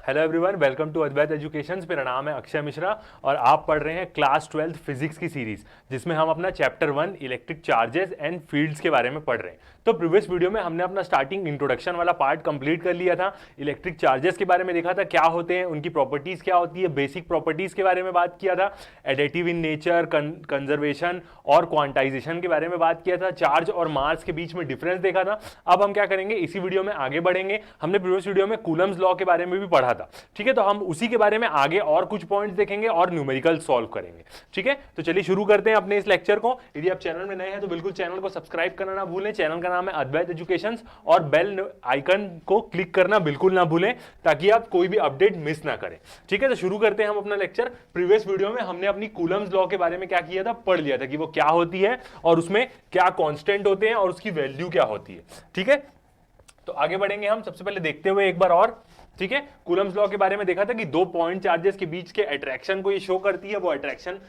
Hello everyone, welcome to Advait education. मेरा नाम है अक्षय मिश्रा और आप पढ़ रहे हैं क्लास 12th फिजिक्स की सीरीज, जिसमें हम अपना chapter 1 electric charges and fields के बारे में पढ़ रहे हैं। तो प्रीवियस वीडियो में हमने अपना स्टार्टिंग इंट्रोडक्शन वाला पार्ट कंप्लीट कर लिया था। इलेक्ट्रिक चार्जेस के बारे में देखा था, क्या होते हैं, उनकी प्रॉपर्टीज क्या होती है, बेसिक प्रॉपर्टीज के बारे में बात किया था, एडिटिव इन नेचर, कंजर्वेशन और क्वांटाइजेशन के बारे में बात किया था, चार्ज और मास के बीच में डिफरेंस देखा था। अब हम क्या करेंगे, इसी वीडियो में आगे बढ़ेंगे। हमने प्रीवियस वीडियो में कूलम्स लॉ के बारे में भी पढ़ा था, ठीक है। तो हम उसी के बारे में आगे और कुछ पॉइंट्स देखेंगे और न्यूमेरिकल सॉल्व करेंगे, ठीक है। तो चलिए शुरू करते हैं अपने इस लेक्चर को। यदि आप चैनल में नए हैं तो बिल्कुल चैनल को सब्सक्राइब करना ना भूलें। चैनल का नाम है अद्वैत एजुकेशन और बेल आइकन को क्लिक करना बिल्कुल ना भूलें, ताकि आप कोई भी अपडेट मिस ना करें, ठीक है। तो शुरू करते हैं हम अपना लेक्चर। प्रीवियस वीडियो में हमने अपनी कूलम्स लॉ के बारे में क्या किया था, पढ़ लिया था कि वो क्या होती है और उसमें क्या कांस्टेंट होते हैं और उसकी वैल्यू क्या होती है, ठीक है। तो आगे बढ़ेंगे हम, सबसे पहले देखते हुए एक बार और, ठीक है। कूलम्स लॉ के बारे में देखा था कि दो पॉइंट चार्जेस के बीच के अट्रैक्शन को ये शो करती है। वो अट्रैक्शन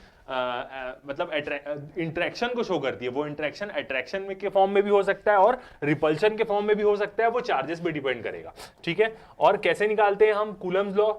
मतलब इंट्रैक्शन को शो करती है। वो इंट्रैक्शन अट्रैक्शन में के फॉर्म में भी हो सकता है और रिपल्शन के फॉर्म में भी हो सकता है। वो चार्जेस पे डिपेंड करेगा, ठीक है। और कैसे निकालते हैं हम कूलम्स लॉ,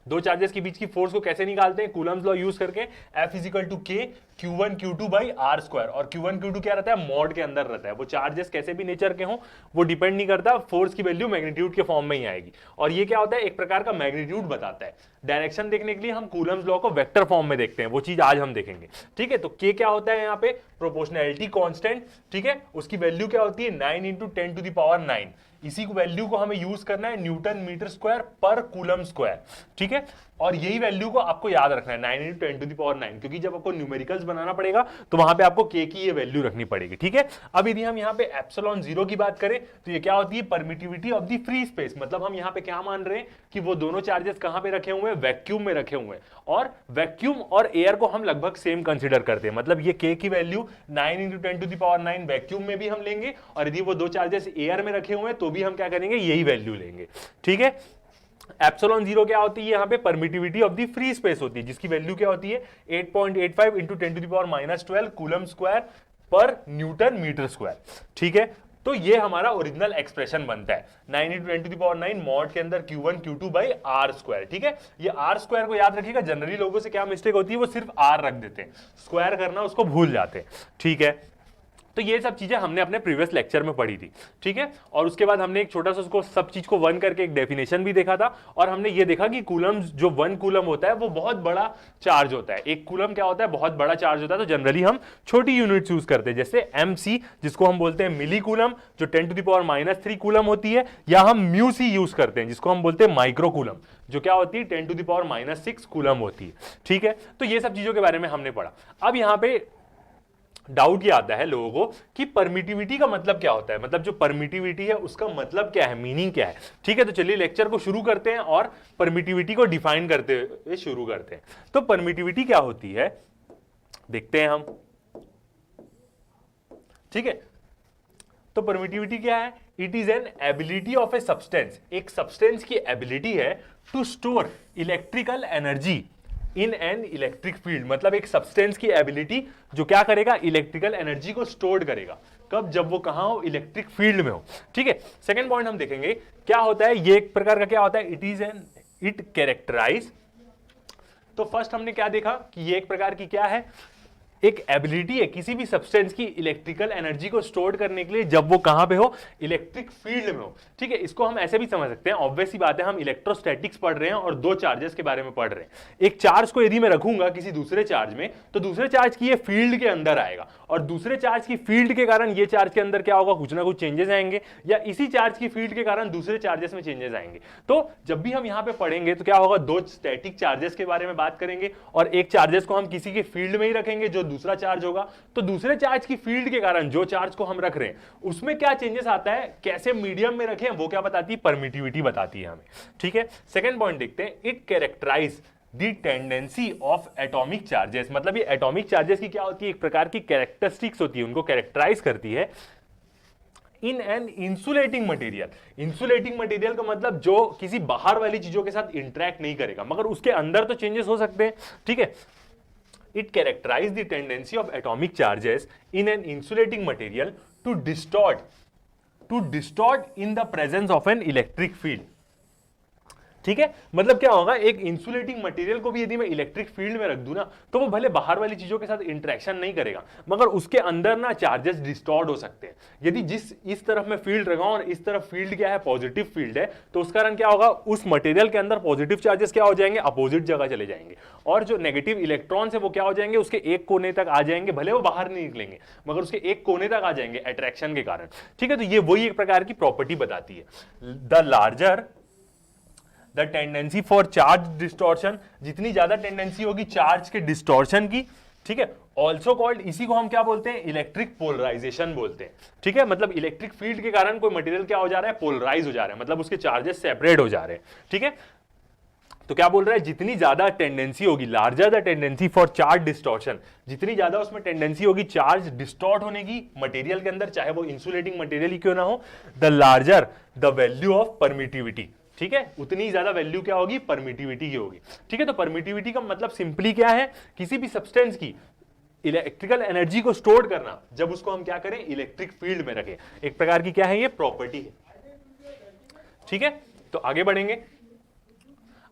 दो चार्जेस के बीच की फोर्स को कैसे निकालते हैं कूलम्स लॉ यूज करके। F इजिकल टू के Q1 Q2 by R square. और Q1 Q2 क्या रहता है, मॉड के अंदर रहता है। वो चार्जेस कैसे भी नेचर के हों, वो डिपेंड नहीं करता, फोर्स की वैल्यू मैग्नीट्यूड के फॉर्म में ही आएगी। और ये क्या होता है, एक प्रकार का मैग्नीट्यूड बताता है। डायरेक्शन देखने के लिए हम कूलम्स लॉ को वेक्टर फॉर्म में देखते हैं, वो चीज आज हम देखेंगे, ठीक है। तो के क्या होता है यहाँ पे, प्रोपोर्शनैलिटी कांस्टेंट, ठीक है। उसकी वैल्यू क्या होती है, 9 इंटू 10 टू द पावर 9। इसी को वैल्यू को हमें यूज करना है न्यूटन मीटर स्क्वायर पर कूलम स्क्वायर, ठीक है। और यही वैल्यू को आपको याद रखना है 9 इंटू 10 टू द पावर 9, क्योंकि जब आपको न्यूमेरिकल्स बनाना पड़ेगा तो वहां पे आपको के की ये वैल्यू रखनी पड़ेगी, ठीक है। अब यदि हम यहाँ पे एप्सिलॉन 0 की बात करें तो ये क्या होती है, permittivity of the free space. मतलब हम यहाँ पे क्या मान रहे हैं कि वो दोनों चार्जेस कहां पे रखे हुए हैं, वैक्यूम में रखे हुए हैं। और वैक्यूम और एयर को हम लगभग सेम कंसीडर करते हैं। मतलब ये के की value 9 into 10 to the power 9 vacuum में भी हम लेंगे, और यदि वो दो चार्जेस एयर में रखे हुए हैं तो भी हम क्या करेंगे, यही वैल्यू लेंगे, ठीक है। एप्सिलॉन 0 क्या होती है, यहाँ पे permittivity of the free space होती है, जिसकी वैल्यू क्या होती है 8.85 into 10 to the power -12 coulomb square per newton metre square, ठीक है। तो ये हमारा ओरिजिनल एक्सप्रेशन बनता है 9 into 10 to the power 9 mod के अंदर Q1 Q2 by R square, ठीक है। ये आर स्क्वायर को याद रखिएगा। जनरली लोगों से क्या मिस्टेक होती है, वो सिर्फ आर रख देते हैं, स्क्वायर करना उसको भूल जाते हैं, ठीक है। तो ये सब चीजें हमने अपने प्रीवियस लेक्चर में पढ़ी थी, ठीक है। और उसके बाद हमने एक छोटा सा उसको सब चीज को वन करके एक डेफिनेशन भी देखा था। और हमने ये देखा कि कूलम, जो 1 कूलम होता है वो बहुत बड़ा चार्ज होता है। एक कूलम क्या होता है, बहुत बड़ा चार्ज होता है। तो जनरली हम छोटी यूनिट्स यूज करते हैं, जैसे MC, जिसको हम बोलते हैं मिली कूलम, जो 10 टू द पावर -3 कूलम होती है। या हम μc यूज करते हैं, जिसको हम बोलते हैं माइक्रो कूलम, जो क्या होती है 10 टू द पावर -6 कूलम होती है, ठीक है। तो ये सब चीजों के बारे में हमने पढ़ा। अब यहाँ पे डाउट ये आता है लोगों को कि परमिटिविटी का मतलब क्या होता है, मतलब जो परमिटिविटी है उसका मतलब क्या है, मीनिंग क्या है, ठीक है। तो चलिए लेक्चर को शुरू करते हैं और परमिटिविटी को डिफाइन करते हुए शुरू करते हैं। तो परमिटिविटी क्या होती है देखते हैं हम, ठीक है। तो परमिटिविटी क्या है, it is an ability of a substance, एक सब्सटेंस की एबिलिटी है to store electrical energy in an electric field. मतलब एक सब्सटेंस की एबिलिटी जो क्या करेगा, इलेक्ट्रिकल एनर्जी को स्टोर करेगा। कब, जब वो कहां हो, इलेक्ट्रिक फील्ड में हो, ठीक है। सेकंड पॉइंट हम देखेंगे क्या होता है, ये एक प्रकार का क्या होता है, इट कैरेक्टराइज। तो फर्स्ट हमने क्या देखा कि ये एक प्रकार की क्या है, एक एबिलिटी है किसी भी सब्सटेंस की इलेक्ट्रिकल एनर्जी को स्टोर करने के लिए, जब वो कहां पे हो, इलेक्ट्रिक फील्ड में हो, ठीक है। इसको हम ऐसे भी समझ सकते हैं, ऑब्वियस सी बात है, हम इलेक्ट्रोस्टैटिक्स पढ़ रहे हैं और दो चार्जेस के बारे में पढ़ रहे हैं। एक चार्ज को यदि मैं रखूंगा किसी दूसरे चार्ज में, तो दूसरे चार्ज की ये फील्ड के अंदर आएगा, और दूसरे चार्ज की फील्ड के कारण ये चार्ज के अंदर क्या होगा, कुछ ना कुछ चेंजेस आएंगे, या इसी चार्ज की फील्ड के कारण दूसरे चार्जेस में चेंजेस आएंगे। तो जब भी हम यहां पे पढ़ेंगे तो क्या होगा, दो स्टैटिक चार्जेस के बारे में बात करेंगे, और एक चार्जेस को हम किसी के फील्ड में ही रखेंगे जो दूसरा चार्ज होगा। तो दूसरे चार्ज की फील्ड के कारण जो चार्ज को हम रख रहे हैं उसमें क्या चेंजेस आता है, कैसे मीडियम में रखें, वो क्या बताती है, परमिटिविटी बताती है हमें, ठीक है। सेकंड पॉइंट देखते हैं, it characterise the tendency of atomic charges. मतलब ये एटॉमिक चार्जेस की क्या होती है, एक प्रकार की कैरेक्टरिस्टिक्स होती है, उनको कैरेक्टराइज करती है in an insulating material. Insulating material का मतलब जो किसी बाहर वाली चीजों के साथ इंटरेक्ट नहीं करेगा, मगर उसके अंदर तो चेंजेस हो सकते हैं, ठीक है। It characterizes the tendency of atomic charges in an insulating material to distort in the presence of an electric field. ठीक है, मतलब क्या होगा, एक इंसुलेटिंग मटेरियल को भी यदि मैं इलेक्ट्रिक फील्ड में रख दूं ना, तो वो भले बाहर वाली चीजों के साथ इंटरेक्शन नहीं करेगा, मगर उसके अंदर ना चार्जेस डिस्टॉर्ट हो सकते हैं। यदि इस तरफ मैं फील्ड लगाऊं और इस तरफ फील्ड क्या है, पॉजिटिव फील्ड है, तो उस कारण क्या होगा, उस मटेरियल के अंदर पॉजिटिव चार्जेस क्या हो जाएंगे, अपोजिट जगह चले जाएंगे, और जो नेगेटिव इलेक्ट्रॉन्स है वो क्या हो जाएंगे, उसके एक कोने तक आ जाएंगे, भले वो बाहर नहीं निकलेंगे मगर उसके एक कोने तक आ जाएंगे अट्रैक्शन के कारण। ठीक है, तो ये वही एक प्रकार की प्रॉपर्टी बताती है। The larger the tendency for charge distortion, जितनी ज्यादा टेंडेंसी होगी चार्ज के डिस्टॉर्शन की, ठीक है, ऑल्सो कॉल्ड, इसी को हम क्या बोलते हैं, इलेक्ट्रिक पोलराइजेशन बोलते हैं। ठीक है, मतलब इलेक्ट्रिक फील्ड के कारण कोई मटेरियल क्या हो जा रहा है, पोलराइज हो जा रहा है, मतलब उसके चार्जेस सेपरेट हो जा रहे हैं। ठीक है, तो क्या बोल रहा है, जितनी ज्यादा टेंडेंसी होगी, larger the tendency for charge distortion, जितनी ज्यादा उसमें टेंडेंसी होगी चार्ज डिस्टॉर्ट होने की मटेरियल के अंदर, चाहे वो इंसुलेटिंग मटेरियल ही क्यों ना हो, the larger the value of permittivity. ठीक है, उतनी ज्यादा वैल्यू क्या होगी, परमिटिविटी की होगी। ठीक है, तो परमिटिविटी का मतलब सिंपली क्या है, किसी भी सब्सटेंस की इलेक्ट्रिकल एनर्जी को स्टोर करना, जब उसको हम क्या करें, इलेक्ट्रिक फील्ड में रखें, एक प्रकार की क्या है, ये प्रॉपर्टी है। ठीक है, तो आगे बढ़ेंगे।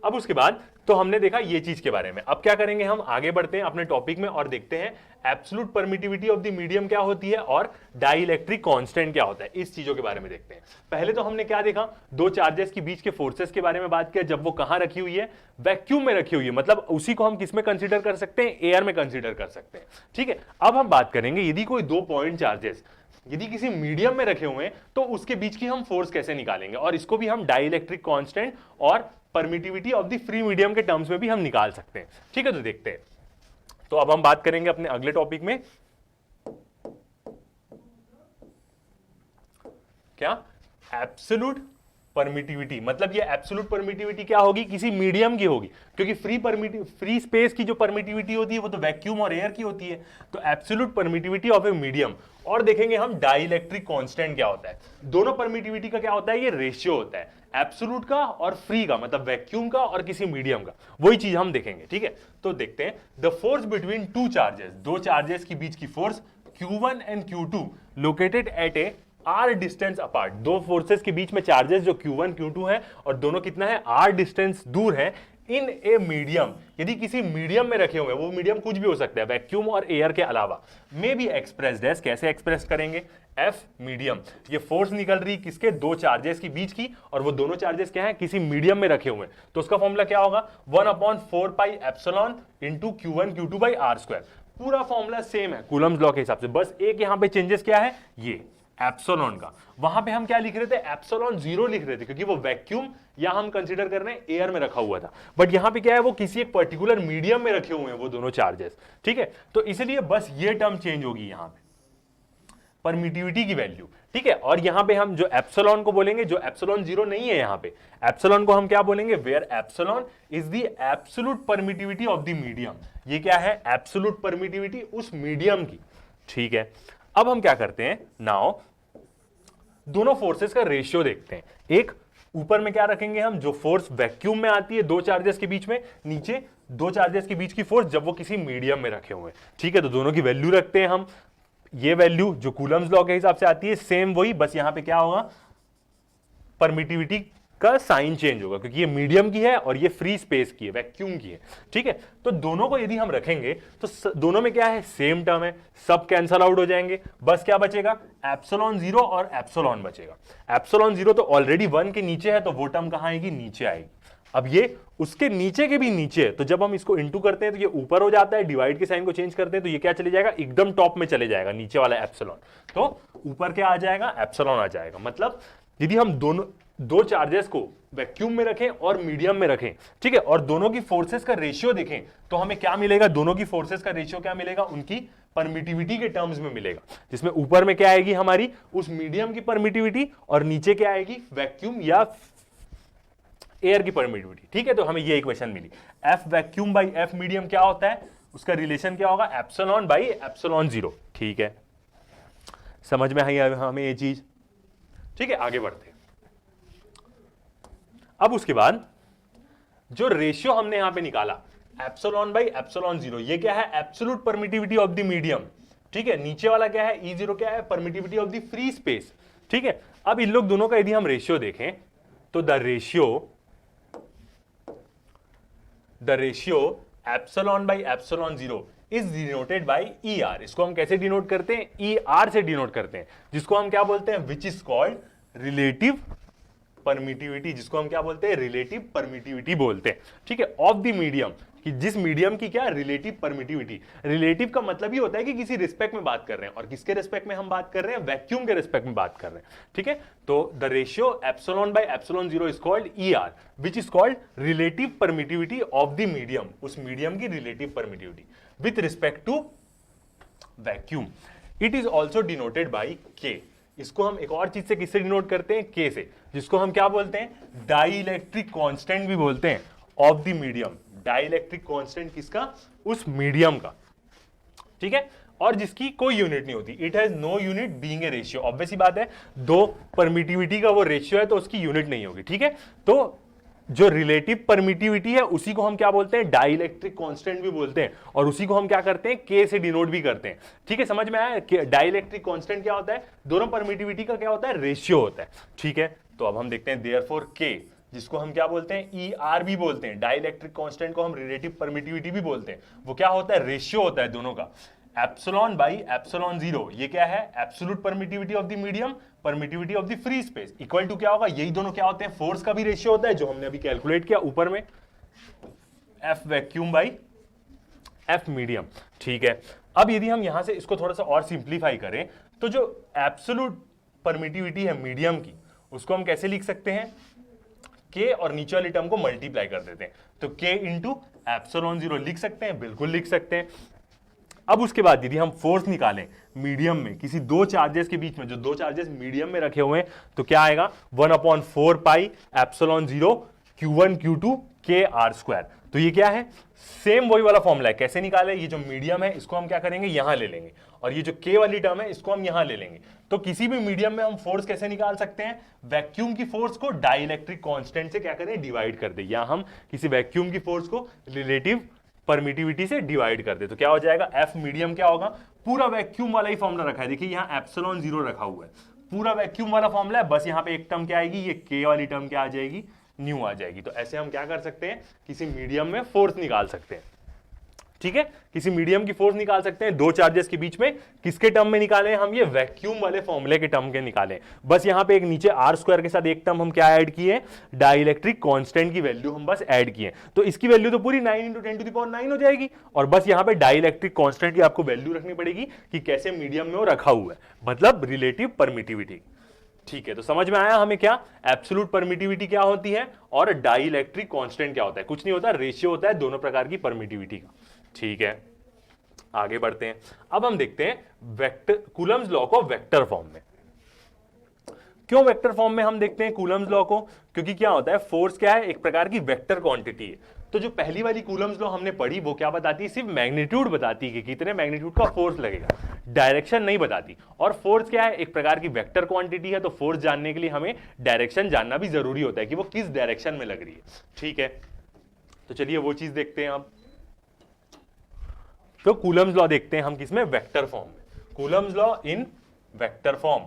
अब उसके बाद तो हमने देखा ये चीज के बारे में, अब क्या करेंगे, हम आगे बढ़ते हैं अपने टॉपिक में और देखते हैं absolute permittivity of the medium क्या होती है और डाइलेक्ट्रिक कांस्टेंट क्या होता है, इस चीजों के बारे में देखते हैं। पहले तो हमने क्या देखा, दो चार्जेस के बीच के फोर्सेस के बारे में बात किया, जब वो कहां रखी हुई है, वैक्यूम में रखी हुई है, मतलब उसी को हम किस में कंसीडर कर सकते हैं, एयर में कंसीडर कर सकते हैं। ठीक है, अब हम बात करेंगे यदि कोई दो पॉइंट चार्जेस यदि किसी मीडियम में रखे हुए हैं तो उसके बीच की हम फोर्स कैसे निकालेंगे, और इसको भी हम डाइलेक्ट्रिक कांस्टेंट और permittivity of the free medium के टर्म्स में भी हम निकाल सकते हैं। ठीक है, तो देखते हैं। तो अब हम बात करेंगे अपने अगले टॉपिक में, क्या, एब्सोल्यूट परमिटिविटी, मतलब ये एब्सोल्यूट परमिटिविटी क्या होगी, किसी मीडियम की होगी, क्योंकि फ्री स्पेस की जो परमिटिविटी होती है वो तो वैक्यूम और एयर की होती है। तो absolute permittivity of a medium, और देखेंगे हम डाइलेक्ट्रिक कांस्टेंट क्या होता है। दोनों परमिटिविटी का क्या होता है, ये रेशियो होता है, एब्सोल्यूट का और फ्री का, मतलब वैक्यूम का और किसी मीडियम का, वही चीज हम देखेंगे। ठीक है, तो देखते हैं, the force between two charges, दो चार्जेस के बीच की force Q1 and Q2 located at A R distance apart, दो फोर्सेस के बीच में चार्जेस जो Q1 Q2 है और दोनों कितना है, आर डिस्टेंस दूर है, इन ए मीडियम, यदि किसी मीडियम में रखे हुए हैं, वो मीडियम कुछ भी हो सकता है वैक्यूम और एयर के अलावा, मे बी एक्सप्रेस्ड एज, कैसे एक्सप्रेस करेंगे, एफ मीडियम, ये फोर्स निकल रही किसके, दो चार्जेस के बीच की, और वो दोनों चार्जेस क्या है, किसी मीडियम में रखे हुए हैं, तो उसका फॉर्मूला क्या होगा, 1/4 pi epsilon into Q1 Q2 by R square. पूरा फॉर्मूला सेम है कूलम्स लॉ के हिसाब से, बस एक यहां पे चेंजेस क्या है, ये एप्सिलॉन का, वहां पे हम क्या लिख रहे थे, एप्सिलॉन 0 लिख रहे थे, क्योंकि वो वैक्यूम या हम कंसीडर कर रहे हैं एयर में रखा हुआ था, बट यहां पे क्या है, वो किसी एक पर्टिकुलर मीडियम में रखे हुए हैं वो दोनों चार्जेस। ठीक है, तो इसलिए बस ये टर्म चेंज होगी यहां पे, परमिटिविटी की वैल्यू। ठीक है, और यहां पे हम जो एप्सिलॉन को बोलेंगे, जो एप्सिलॉन 0 नहीं है यहां पे, एप्सिलॉन को हम क्या बोलेंगे, where epsilon is the absolute permittivity of the medium, ये क्या है, एब्सोल्यूट परमिटिविटी उस मीडियम की। ठीक है, अब हम क्या करते हैं, नाउ दोनों फोर्सेस का रेशियो देखते हैं। एक ऊपर में क्या रखेंगे हम, जो फोर्स वैक्यूम में आती है दो चार्जेस के बीच में, नीचे दो चार्जेस के बीच की फोर्स जब वो किसी मीडियम में रखे हुए हैं। ठीक है, तो दोनों की वैल्यू रखते हैं हम, ये वैल्यू जो कूलम्स लॉ के हिसाब से आती है सेम वही, बस यहां पे क्या होगा, परमिटिविटी का साइन चेंज होगा, क्योंकि ये मीडियम की है और ये फ्री स्पेस की है, वैक्यूम की है। ठीक है, तो दोनों को यदि हम रखेंगे तो दोनों में क्या है, सेम टर्म है, सब कैंसल आउट हो जाएंगे, बस क्या बचेगा, एप्सिलॉन 0 और एप्सिलॉन बचेगा। एप्सिलॉन 0 तो ऑलरेडी 1 के नीचे है, तो वो टर्म कहां आएगी, नीचे आएगी। अब ये उसके नीचे के भी नीचे है, तो जब हम इसको इंटू करते हैं तो ये ऊपर हो जाता है, डिवाइड के साइन को चेंज करते हैं तो ये क्या चले जाएगा, एकदम टॉप में चले जाएगा, नीचे वाला एप्सिलॉन, तो ऊपर क्या आ जाएगा, एप्सिलॉन आ जाएगा। मतलब यदि हम दो चार्जेस को वैक्यूम में रखें और मीडियम में रखें, ठीक है, और दोनों की फोर्सेस का रेशियो देखें, तो हमें क्या मिलेगा, दोनों की फोर्सेस का रेशियो क्या मिलेगा, उनकी परमिटिविटी के टर्म्स में मिलेगा, जिसमें ऊपर में क्या आएगी हमारी, उस मीडियम की परमिटिविटी, और नीचे क्या आएगी, वैक्यूम या एयर की परमिटिविटी। ठीक है, तो हमें ये इक्वेशन मिली, F vacuum by F medium क्या होता है, उसका रिलेशन क्या होगा, एप्सिलॉन बाई एप्सिलॉन 0। ठीक है, समझ में आई हमें ये चीज। ठीक है, आगे बढ़ते हैं। अब उसके बाद जो रेशियो हमने यहां पे निकाला, एप्सिलॉन बाई एप्सिलॉन 0, ये क्या है, absolute permittivity of the medium. ठीक है, नीचे वाला क्या है, E0 क्या है, permittivity of the free space. ठीक है, अब इन लोग दोनों का यदि हम रेशियो देखें तो the ratio the ratio epsilon by epsilon zero is denoted by E R. इसको हम कैसे डिनोट करते हैं? ई आर से डिनोट करते हैं, जिसको हम क्या बोलते हैं? विच इज कॉल्ड रिलेटिव परमिटिविटी, जिसको हम क्या बोलते हैं? रिलेटिव परमिटिविटी बोलते हैं। ठीक है, ऑफ द मीडियम, कि जिस मीडियम की क्या रिलेटिव परमिटिविटी। रिलेटिव का मतलब ये होता है कि किसी रिस्पेक्ट में बात कर रहे हैं, और किसके रिस्पेक्ट में हम बात कर रहे हैं? वैक्यूम के रिस्पेक्ट में बात कर रहे हैं। ठीक है, तो the ratio epsilon by epsilon zero is called E R, which is called relative permittivity of the medium, उस मीडियम की relative permittivity with respect to vacuum. It is also denoted by K. इसको हम एक और चीज से किससे denote करते हैं? के से, जिसको हम क्या बोलते हैं? डाइलेक्ट्रिक कांस्टेंट भी बोलते हैं of the medium. Dielectric constant किसका? उस मीडियम का। ठीक है, और जिसकी कोई यूनिट नहीं होती। It has no unit being a ratio. Obvious ही बात है, दो परमिटिविटी का वो रेशियो है तो उसकी यूनिट नहीं होगी। ठीक है, तो जो रिलेटिव परमिटिविटी है उसी को हम क्या बोलते हैं? डाइलेक्ट्रिक कांस्टेंट भी बोलते हैं, और उसी को हम क्या करते हैं? के से डिनोट भी करते हैं। ठीक है, समझ में आया? डाइलेक्ट्रिक कांस्टेंट क्या होता है? दोनों परमिटिविटी का क्या होता है? रेशियो होता है। ठीक है, तो अब हम देखते हैं देयरफॉर के, जिसको हम क्या बोलते हैं? ई आर भी बोलते हैं। डाइलेक्ट्रिक कांस्टेंट को हम रिलेटिव परमिटिविटी भी बोलते हैं। वो क्या होता है? रेशियो होता है दोनों का। एप्सिलॉन बाई एप्सिलॉन जीरो, ये क्या है? Absolute permittivity of the medium, permittivity of the free space, equal to क्या होगा? यही दोनों क्या होते हैं? फोर्स का भी रेशियो होता है, जो हमने अभी कैलकुलेट किया ऊपर में, F vacuum by F medium. ठीक है, अब यदि हम यहां से इसको थोड़ा सा और सिंप्लीफाई करें, तो जो एब्सोल्यूट परमिटिविटी है मीडियम की, उसको हम कैसे लिख सकते हैं? के और नीचे वाली टर्म को मल्टीप्लाई कर देते हैं, तो के इंटू एप्सिलॉन जीरो लिख सकते हैं, बिल्कुल लिख सकते हैं। अब उसके बाद यदि हम फोर्स निकालें मीडियम में, किसी दो चार्जेस के बीच में, जो दो चार्जेस मीडियम में रखे हुए हैं, तो क्या आएगा? 1/4 pi epsilon zero Q1 Q2 के आर स्क्वायर। तो ये क्या है? सेम वही वाला फॉर्मूला है। कैसे निकाले? ये जो मीडियम है इसको हम क्या करेंगे? यहां ले लेंगे, और ये जो के वाली टर्म है इसको हम यहां ले लेंगे। तो किसी भी मीडियम में हम फोर्स कैसे निकाल सकते हैं? वैक्यूम की फोर्स को डाइलेक्ट्रिक कांस्टेंट से क्या करें? डिवाइड कर दे, या हम किसी वैक्यूम की फोर्स को रिलेटिव परमिटिविटी से डिवाइड कर दे, तो क्या हो जाएगा? एफ मीडियम क्या होगा? पूरा वैक्यूम वाला ही फॉर्मूला रखा है। देखिए यहां एप्सिलॉन जीरो रखा हुआ है, पूरा वैक्यूम वाला फॉर्मूला है, बस यहां पे एक टर्म क्या आएगी? ये के वाली टर्म क्या आ जाएगी? न्यू आ जाएगी। तो ऐसे हम क्या कर सकते हैं? किसी मीडियम में फोर्स निकाल सकते हैं। ठीक है, किसी मीडियम की फोर्स निकाल सकते हैं दो चार्जेस के बीच में। किसके टर्म में निकालें हम? ये वैक्यूम वाले फॉर्मूले के टर्म के निकालें। बस यहां पे एक नीचे आर स्क्वायर के साथ एक टर्म हम क्या ऐड किए? डाइलेक्ट्रिक कांस्टेंट की वैल्यू हम बस ऐड किए, तो इसकी वैल्यू तो पूरी 9 × 10⁹ हो जाएगी। और बस यहां पे डाइलेक्ट्रिक कांस्टेंट की आपको वैल्यू रखनी पड़ेगी कि कैसे मीडियम में वो रखा हुआ है, मतलब रिलेटिव परमिटिविटी। ठीक है, तो समझ में आया हमें क्या? एब्सोल्यूट परमिटिविटी क्या होती है और डाइलेक्ट्रिक कांस्टेंट क्या होता है? कुछ नहीं होता, रेशियो होता है दोनों प्रकार की परमिटिविटी का। ठीक है, आगे बढ़ते हैं। अब हम देखते हैं वेक्टर कूलम्स लॉ को वेक्टर फॉर्म में। क्यों वेक्टर फॉर्म में हम देखते हैं कूलम्स लॉ को? क्योंकि क्या होता है? फोर्स क्या है? एक प्रकार की वेक्टर क्वांटिटी है। तो जो पहली वाली कूलम्स लॉ हमने पढ़ी वो क्या बताती है? सिर्फ मैग्नीट्यूड बताती है कि कितने मैग्नीट्यूड का फोर्स लगेगा, डायरेक्शन नहीं बताती। और फोर्स क्या है? एक प्रकार की वेक्टर क्वांटिटी है, तो फोर्स जानने के लिए हमें डायरेक्शन जानना भी जरूरी होता है कि वो किस डायरेक्शन में लग रही है। ठीक है, तो चलिए वो चीज देखते हैं। अब तो कूलम्स लॉ देखते हैं हम किसमें? वेक्टर फॉर्म में। Coulomb's law in vector form.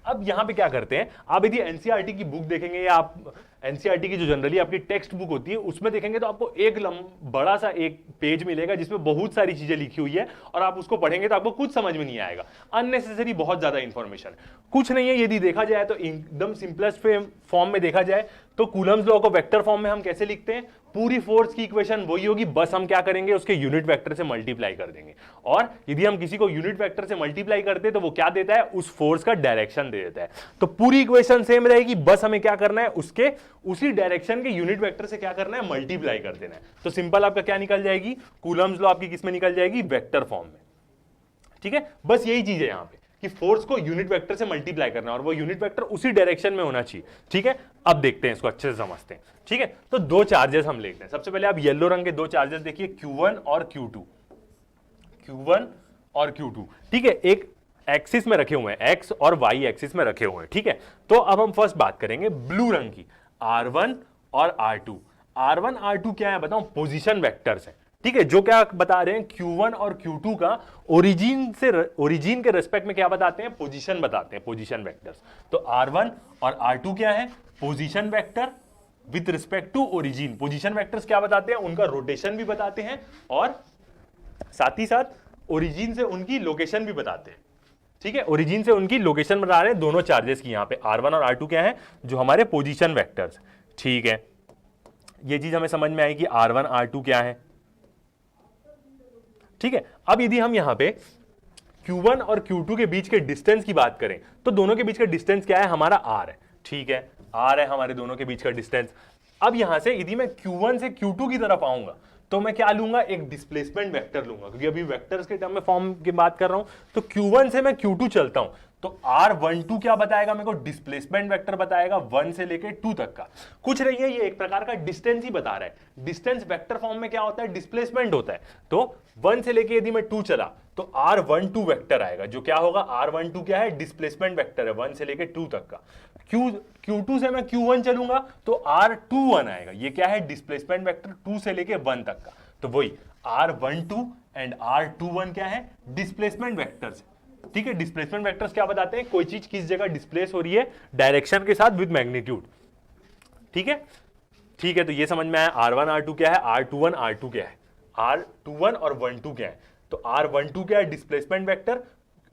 अब यहां पे क्या करते हैं? आप यदि एनसीईआरटी की बुक देखेंगे, या आप एनसीईआरटी की जो जनरली आपकी टेक्स्ट बुक होती है उसमें देखेंगे, तो आपको एक बड़ा सा एक पेज मिलेगा जिसमें बहुत सारी चीजें लिखी हुई है, और आप उसको पढ़ेंगे तो आपको कुछ समझ में नहीं आएगा। अननेसेसरी बहुत ज्यादा इंफॉर्मेशन कुछ नहीं है। यदि देखा जाए तो एकदम सिंपलेस्ट फॉर्म में देखा जाए तो कूलम्स लॉ को वेक्टर फॉर्म में हम कैसे लिखते हैं? पूरी फोर्स की इक्वेशन वही होगी, बस हम क्या करेंगे? उसके यूनिट वेक्टर से मल्टीप्लाई कर देंगे। और यदि हम किसी को यूनिट वेक्टर से मल्टीप्लाई करते हैं तो वो क्या देता है? उस फोर्स का डायरेक्शन दे देता है। तो पूरी इक्वेशन सेम रहेगी, बस हमें क्या करना है? उसके उसी डायरेक्शन के यूनिट वेक्टर से क्या करना है? मल्टीप्लाई कर देना है। तो सिंपल आपका क्या निकल जाएगी? कूलम्स लॉ आपकी किसमें निकल जाएगी? वेक्टर फॉर्म में। ठीक है, बस यही चीज है यहां पे कि फोर्स को यूनिट वेक्टर से मल्टीप्लाई करना और वो यूनिट वेक्टर उसी डायरेक्शन में होना चाहिए। ठीक है, अब देखते हैं इसको अच्छे से समझते हैं। ठीक है, तो दो चार्जेस हम लेते हैं। सबसे पहले आप येलो रंग के दो चार्जेस देखिए, Q1 और Q2। Q1 और Q2, ठीक है, एक एक्सिस में रखे हुए हैं, एक्स और वाई एक्सिस में रखे हुए हैं। ठीक है, तो अब हम फर्स्ट बात करेंगे ब्लू रंग की, R1 और R2। R1 R2 क्या है बताऊं? पोजीशन वेक्टर्स हैं। ठीक है, जो क्या बता रहे हैं? Q1 और Q2 का ओरिजिन के रेस्पेक्ट में क्या बताते हैं? पोजीशन बताते हैं, पोजीशन वेक्टर्स। तो R1 और R2 क्या है? Position vector with respect to origin. Position vectors क्या बताते हैं, उनका रोटेशन भी बताते हैं और साथ ही साथ ओरिजिन से उनकी लोकेशन भी बताते हैं। ठीक है, ओरिजिन से उनकी लोकेशन बता रहे हैं दोनों चार्जेस की। यहां पे R1 और R2 क्या है, जो हमारे पोजीशन वेक्टर्स। ठीक है, ये चीज हमें समझ में आई कि R1 R2 क्या है। ठीक है, अब यदि हम यहां पे Q1 और Q2 के बीच के डिस्टेंस की बात करें तो दोनों के बीच का डिस्टेंस क्या है, हमारा R है। ठीक है, R है हमारे दोनों के बीच का डिस्टेंस। अब यहां से यदि मैं Q1 से Q2 की तरफ आऊंगा तो मैं क्या लूंगा, एक डिस्प्लेसमेंट वेक्टर लूंगा, क्योंकि अभी वेक्टर्स के टर्म में फॉर्म की बात कर रहा हूं। तो Q1 से मैं Q2 चलता हूं तो R12 क्या बताएगा मेरे को, डिस्प्लेसमेंट वेक्टर बताएगा 1 से लेके 2 तक का। कुछ नहीं है, ये एक प्रकार का डिस्टेंस ही बता रहा है। डिस्टेंस वेक्टर फॉर्म में क्या होता है, डिस्प्लेसमेंट होता है। तो 1 से लेके यदि मैं 2 चला तो R12 वेक्टर आएगा, जो क्या होगा, R12 क्या है, डिस्प्लेसमेंट वेक्टर है 1 से लेके 2 तक का। Q2 से मैं Q1 चलूंगा तो R21 आएगा, ये क्या है, डिस्प्लेसमेंट वेक्टर 2 से लेके 1 तक का। तो वही R12 एंड R21 क्या है, डिस्प्लेसमेंट वेक्टर्स। ठीक है, डिस्प्लेसमेंट वेक्टर्स क्या बताते हैं, कोई चीज किस जगह डिस्प्लेस हो रही है डायरेक्शन के साथ विद मैग्नीट्यूड। ठीक है, ठीक है, तो ये समझ में आया R1 R2 क्या है, R21 R2 क्या है, R21 और 12 क्या है। तो R12 क्या है, डिस्प्लेसमेंट वेक्टर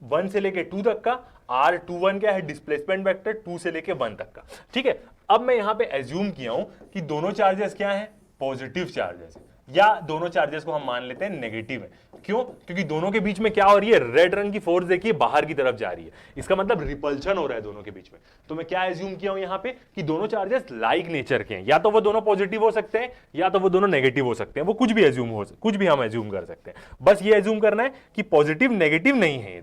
1 से लेके 2 तक का। R21 क्या है, डिस्प्लेसमेंट वेक्टर 2 से लेके 1 तक का। ठीक है, अब मैं यहां पे एज्यूम किया हूं कि दोनों चार्जेस क्या है, पॉजिटिव चार्जेस, या दोनों चार्जेस को हम मान लेते हैं नेगेटिव है। क्यों, क्योंकि दोनों के बीच में क्या हो रही है, रेड रंग की फोर्स देखिए बाहर की तरफ जा रही है, इसका मतलब रिपल्शन हो रहा है दोनों के बीच में। तो मैं क्या एज्यूम किया हूं यहां पे कि दोनों चार्जेस लाइक नेचर के हैं, या तो वो दोनों पॉजिटिव हो सकते हैं या तो वो दोनों नेगेटिव हो सकते हैं। वो कुछ भी कुछ भी हम एज्यूम कर सकते हैं, बस ये एज्यूम करना है कि पॉजिटिव नेगेटिव नहीं है, ये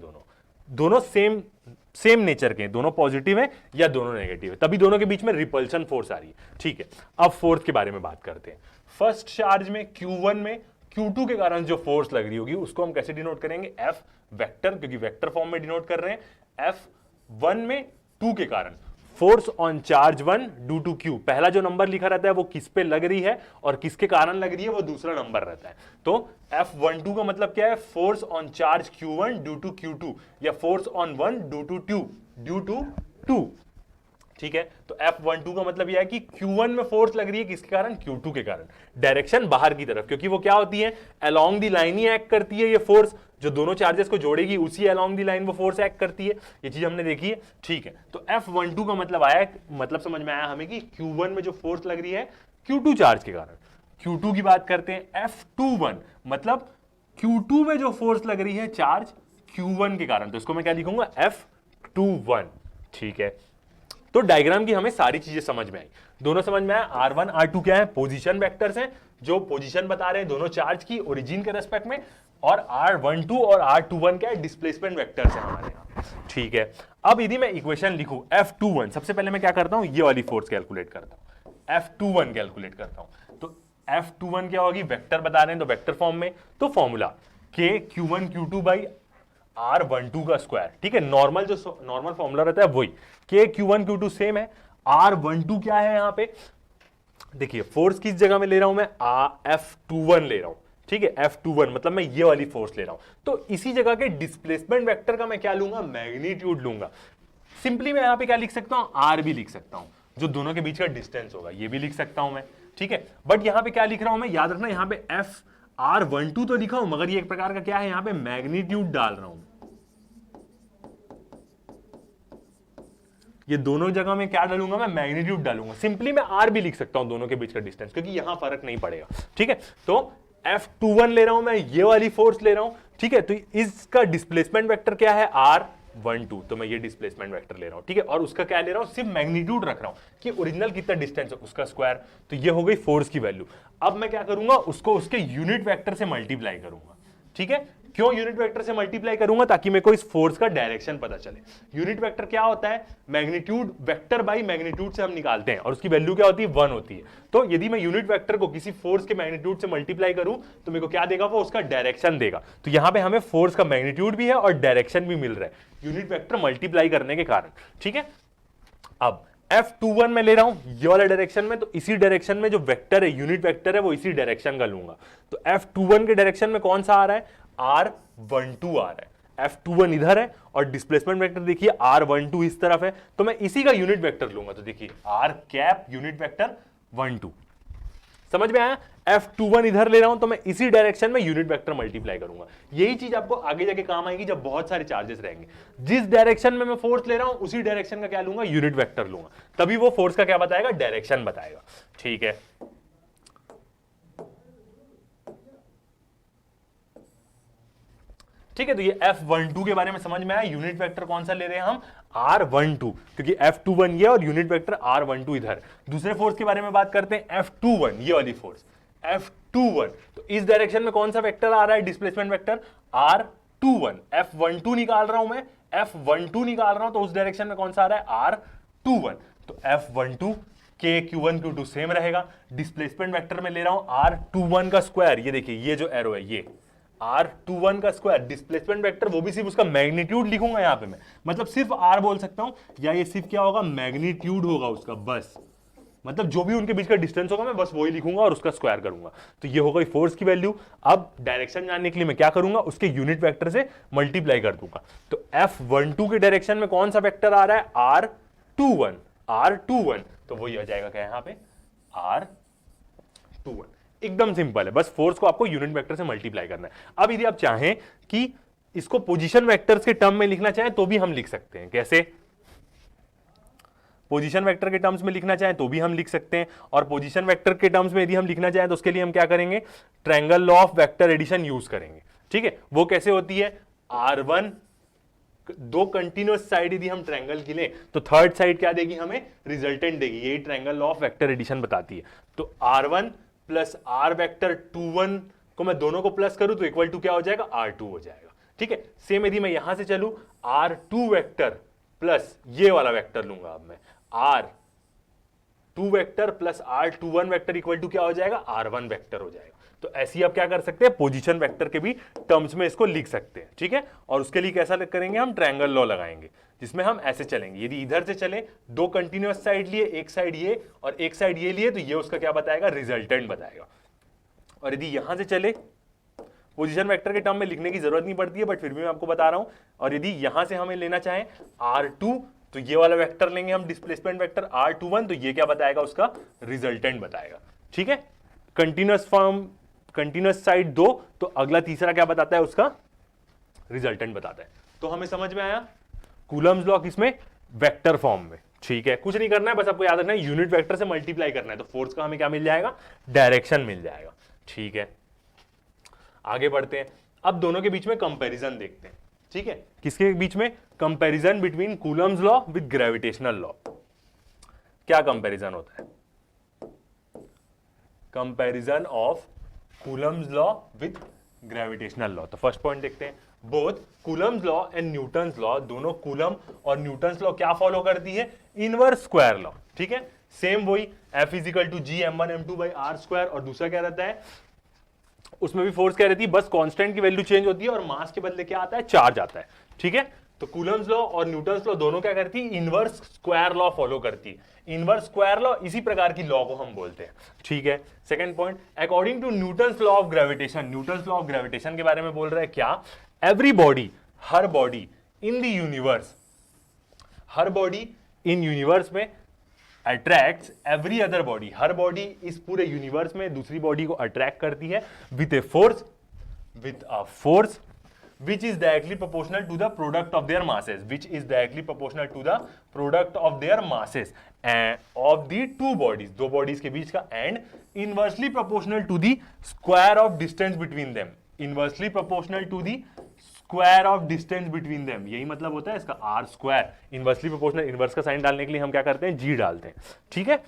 दोनों सेम नेचर के, दोनों पॉजिटिव है या दोनों नेगेटिव है, तभी दोनों के बीच में रिपल्शन फोर्स आ रही है। ठीक है, अब फोर्स के बारे में बात करते हैं। फर्स्ट चार्ज में Q1 में Q2 के कारण जो फोर्स लग रही होगी उसको हम कैसे डिनोट करेंगे, F वेक्टर, क्योंकि वेक्टर फॉर्म में डिनोट कर रहे हैं। F1 में 2 के कारण force on charge 1 due to Q, पहला जो नंबर लिखा रहता है वो किस पे लग रही है और किसके कारण लग रही है वो दूसरा नंबर रहता है। तो F12 का मतलब क्या है, force on charge Q1 due to Q2, या फोर्स ऑन 1 ड्यू टू 2। ठीक है, तो F12 का मतलब यह है कि Q1 में फोर्स लग रही है किसके कारण, Q2 के कारण, डायरेक्शन बाहर की तरफ, क्योंकि वो क्या होती है, along the line he act करती है। ये फोर्स जो दोनों चार्जेस को जोड़ेगी उसी अलोंग द लाइन वो फोर्स एक्ट करती है, ये चीज हमने देखी है। ठीक है, तो F12 का मतलब आया, मतलब समझ में आया हमें कि Q1 में जो फोर्स लग रही है Q2 चार्ज के कारण। Q2 की बात करते हैं, F21 मतलब Q2 में जो फोर्स लग रही है चार्ज Q1 के कारण, तो इसको मैं क्या लिखूंगा, F21। ठीक है, तो डायग्राम की हमें सारी चीजें समझ में आई, दोनों समझ में आया। R1 R2 क्या है, पोजीशन वेक्टर्स हैं जो पोजीशन बता रहे हैं दोनों चार्ज की ओरिजिन के रेस्पेक्ट में, और R12 और R21 क्या है, डिस्प्लेसमेंट वेक्टर्स हैं हमारे यहाँ। ठीक है, अब यदि मैं इक्वेशन लिखूं F21, सबसे पहले मैं क्या करता हूं, ये वाली फोर्स कैलकुलेट करता हूं, F21 कैलकुलेट करता हूं। तो F21 क्या होगी, वेक्टर बता रहे हैं तो वेक्टर फॉर्म में, तो formula K Q1 Q2 by R12 का स्क्वायर। ठीक है, नॉर्मल जो नॉर्मल फॉर्मूला रहता है वही, K Q1 Q2 सेम है। R12 क्या है, यहां पे देखिए फोर्स किस जगह में ले रहा हूं मैं, F21 ले रहा हूं। ठीक है, F21 मतलब मैं ये वाली फोर्स ले रहा हूं, तो इसी जगह के डिस्प्लेसमेंट वेक्टर का मैं क्या लूंगा, मैग्नीट्यूड लूंगा। सिंपली मैं यहां पे क्या लिख सकता हूं, R भी लिख सकता हूं, जो दोनों के बीच का डिस्टेंस होगा, ये भी लिख सकता हूं मैं। ठीक है, बट यहां पे क्या लिख रहा हूं मैं, याद रखना यहां पे R12 तो लिखा हूं, मगर ये एक प्रकार का क्या है, यहां पे मैग्नीट्यूड डाल रहा हूं। ये दोनों जगह में क्या डालूंगा, मैं मैग्नीट्यूड डालूंगा। सिंपली मैं R भी लिख सकता हूं दोनों के बीच का डिस्टेंस, क्योंकि यहां फर्क नहीं पड़ेगा। ठीक है, तो F21 ले रहा हूं मैं, ये वाली फोर्स ले रहा हूं। ठीक है, तो इसका डिस्प्लेसमेंट वेक्टर क्या है, R12, तो मैं ये डिस्प्लेसमेंट वेक्टर ले रहा हूं। ठीक है, और उसका क्या ले रहा हूं, सिर्फ मैग्नीट्यूड रख रहा हूं कि ओरिजिनल कितना डिस्टेंस है उसका स्क्वायर। तो ये हो गई फोर्स की वैल्यू। अब मैं क्या करूंगा, उसको उसके यूनिट वेक्टर से मल्टीप्लाई करूंगा। ठीक है, क्यों यूनिट वेक्टर से मल्टीप्लाई करूंगा, ताकि मेरे को इस फोर्स का डायरेक्शन पता चले। यूनिट वेक्टर क्या होता है, मैग्नीट्यूड, वेक्टर बाई मैग्नीट्यूड से हम निकालते हैं, और उसकी वैल्यू क्या होती है, 1 होती है। तो यदि मैं यूनिट वेक्टर को किसी फोर्स के मैग्नीट्यूड से मल्टीप्लाई करूं तो मेरे को क्या देगा, वो उसका डायरेक्शन देगा। तो यहां पे हमें फोर्स का मैग्नीट्यूड भी है और डायरेक्शन भी मिल रहा है यूनिट वेक्टर मल्टीप्लाई करने के कारण। ठीक है, अब F21 में ले रहा हूं ये वाला डायरेक्शन में, तो इसी डायरेक्शन में जो वेक्टर है, यूनिट वेक्टर है, वो इसी डायरेक्शन का लूंगा। तो F21 के डायरेक्शन में कौन सा आ रहा है, R12 आ रहा है। F21 इधर है और डिस्प्लेसमेंट वेक्टर देखिए R12 इस तरफ है, तो मैं इसी का यूनिट वेक्टर लूंगा। तो देखिए R cap unit vector F12 समझ में आया। F21 इधर ले रहा हूं तो मैं इसी डायरेक्शन में यूनिट वेक्टर मल्टीप्लाई करूंगा। यही चीज आपको आगे जाके काम आएगी जब बहुत सारे चार्जेस रहेंगे। जिस डायरेक्शन में मैं फोर्स ले रहा हूं उसी डायरेक्शन का क्या लूंगा, यूनिट वेक्टर लूंगा, तभी वो फोर्स का क्या बताएगा, डायरेक्शन बताएगा। ठीक है, ठीक है। तो ये F12 के बारे में समझ में आया। यूनिट वेक्टर कौन सा ले रहे हैं हम, R12, क्योंकि F21 ये और यूनिट वेक्टर R12 इधर। दूसरे फोर्स के बारे में बात करते हैं, F21 ये वाली फोर्स F21, तो इस डायरेक्शन में कौन सा वेक्टर आ रहा है, डिस्प्लेसमेंट वेक्टर R21। F12 निकाल रहा हूं मैं, F12 निकाल रहा हूं तो उस डायरेक्शन में कौन सा आ रहा है, R21। तो F12 K Q1 Q2 same रहेगा। डिस्प्लेसमेंट वेक्टर में ले रहा हूं R21 का स्क्वायर, ये देखिए ये जो एरो है ये R21 का स्क्वायर। डिस्प्लेसमेंट वेक्टर वो भी सिर्फ उसका मैग्नीट्यूड लिखूंगा यहां पे मैं, मतलब सिर्फ R बोल सकता हूं, या ये सिर्फ क्या होगा, मैग्नीट्यूड होगा उसका, बस मतलब जो भी उनके बीच का डिस्टेंस होगा मैं बस वही लिखूंगा और उसका स्क्वायर करूंगा। तो ये होगा फोर्स की वैल्यू। अब डायरेक्शन जानने के लिए मैं क्या करूंगा, उसके यूनिट वेक्टर से मल्टीप्लाई कर दूंगा। तो F12 के डायरेक्शन में कौन सा वेक्टर आ रहा है, R21, तो वही आ जाएगा क्या यहां पे, R21। एकदम सिंपल है, बस फोर्स को आपको यूनिट वेक्टर से मल्टीप्लाई करना है। अब यदि आप चाहें कि इसको पोजीशन वेक्टर्स के टर्म में लिखना चाहें तो भी हम लिख सकते हैं। कैसे, पोजीशन वेक्टर के टर्म्स में लिखना चाहें तो भी हम लिख सकते हैं। और पोजीशन वेक्टर के टर्म्स में यदि हम लिखना चाहें तो उसके लिए हम क्या करेंगे, triangle law of vector addition use करेंगे। ठीक है, वो कैसे होती है, R1, दो कंटिन्यूअस साइड यदि हम ट्रायंगल की लें तो थर्ड साइड क्या देगी हमें, रिजल्टेंट देगी। यही triangle law of vector addition बताती है। तो R1 प्लस R वेक्टर 21 को मैं दोनों को प्लस करूं तो इक्वल टू क्या हो जाएगा, R2 हो जाएगा। ठीक है, सेम यदि मैं यहां से चलूं, R2 वेक्टर प्लस ये वाला वेक्टर लूंगा, अब मैं R2 vector plus R21 vector equal to क्या हो जाएगा, R1 वेक्टर हो जाएगा। तो ऐसे ही आप क्या कर सकते हैं, पोजीशन वेक्टर के भी टर्म्स में इसको लिख सकते हैं। ठीक है, और उसके लिए कैसा करेंगे, हम ट्रायंगल लॉ लगाएंगे जिसमें हम ऐसे चलेंगे। यदि इधर से चले, दो कंटिन्यूअस साइड लिए, एक साइड ये और एक साइड ये लिए, तो ये उसका क्या बताएगा, रिजल्टेंट बताएगा। और यदि यहां से चले, पोजीशन वेक्टर के टर्म में लिखने की जरूरत नहीं पड़ती है, बट फिर भी मैं आपको बता रहा हूं। और यदि यहां से हमें लेना चाहें R2, तो ये वाला वेक्टर लेंगे हम, डिस्प्लेसमेंट वेक्टर R21, तो ये क्या बताएगा, उसका रिजल्टेंट बताएगा। ठीक है, कंटिन्यूअस फॉर्म, कंटिन्यूअस साइड 2, तो अगला तीसरा क्या बताता है, उसका रिजल्टेंट बताता है। तो हमें समझ में आया कूलम्स लॉ किसमें, वेक्टर फॉर्म में। ठीक है, कुछ नहीं करना है, बस आपको याद रखना है यूनिट वेक्टर से मल्टीप्लाई करना है, तो फोर्स का हमें क्या मिल जाएगा, डायरेक्शन मिल जाएगा। ठीक है, आगे बढ़ते हैं। अब दोनों के बीच में कंपैरिजन देखते हैं। ठीक है, किसके बीच में, comparison between Coulomb's law with gravitational law. क्या कंपैरिजन होता है, comparison of Coulomb's law with gravitational law. तो फर्स्ट पॉइंट देखते हैं, both Coulomb's law and Newton's law, दोनों कूलम और न्यूटन्स लॉ क्या फॉलो करती है, इनवर्स स्क्वायर लॉ। ठीक है, सेम वही F = G m1 m2/r²। और दूसरा क्या रहता है, उसमें भी फोर्स क्या रहती है, बस कांस्टेंट की वैल्यू चेंज होती है और मास के बदले क्या आता है, चार्ज आता है। ठीक है, तो कूलम्स लॉ और न्यूटन्स लॉ दोनों क्या करती है, इनवर्स स्क्वायर लॉ फॉलो करती है। इनवर्स स्क्वायर लॉ, इसी प्रकार की लॉ को हम बोलते हैं। ठीक है, second point, according to Newton's law of gravitation. Newton's law of gravitation के बारे में बोल रहा है क्या, एवरी बॉडी, हर बॉडी इन द यूनिवर्स, हर बॉडी इन यूनिवर्स में अट्रैक्ट्स एवरी अदर बॉडी, हर बॉडी इस पूरे यूनिवर्स में दूसरी बॉडी को अट्रैक्ट करती है with a force which is directly proportional to the product of their masses, which is directly proportional to the product of their masses of the two bodies, दो bodies के बीच का, and inversely proportional to the square of distance between them, inversely proportional to the square of distance between them, यही मतलब होता है इसका R²। Inversely proportional, inverse का sign डालने के लिए हम क्या करते हैं, G डालते हैं। ठीक है,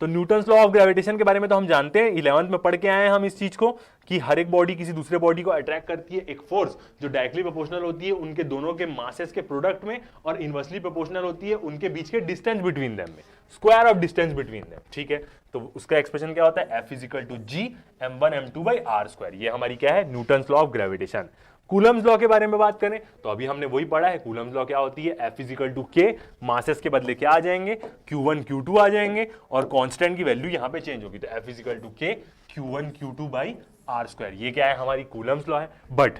तो न्यूटन्स लॉ ऑफ ग्रेविटेशन के बारे में तो हम जानते हैं, 11th में पढ़ के आए हैं हम इस चीज को, कि हर एक बॉडी किसी दूसरे बॉडी को अट्रैक्ट करती है, एक फोर्स जो डायरेक्टली प्रोपोर्शनल होती है उनके दोनों के मासेस के प्रोडक्ट में, और इनवर्सली प्रोपोर्शनल होती है उनके बीच के डिस्टेंस बिटवीन देम में, square of distance between them. ठीक है, तो उसका एक्सप्रेशन क्या होता है, F = G m1 m2/r²। ये हमारी क्या है, Newton's law of gravitation. Coulomb's law के बारे में बात करें तो अभी हमने वही पढ़ा है, कूलम्स लॉ क्या होती है, F = K, मासेस के बदले क्या आ जाएंगे, Q1 Q2 आ जाएंगे, और कांस्टेंट की वैल्यू यहां पे चेंज होगी, तो F = K Q1 Q2/r²। ये क्या है, हमारी कूलम्स लॉ है। But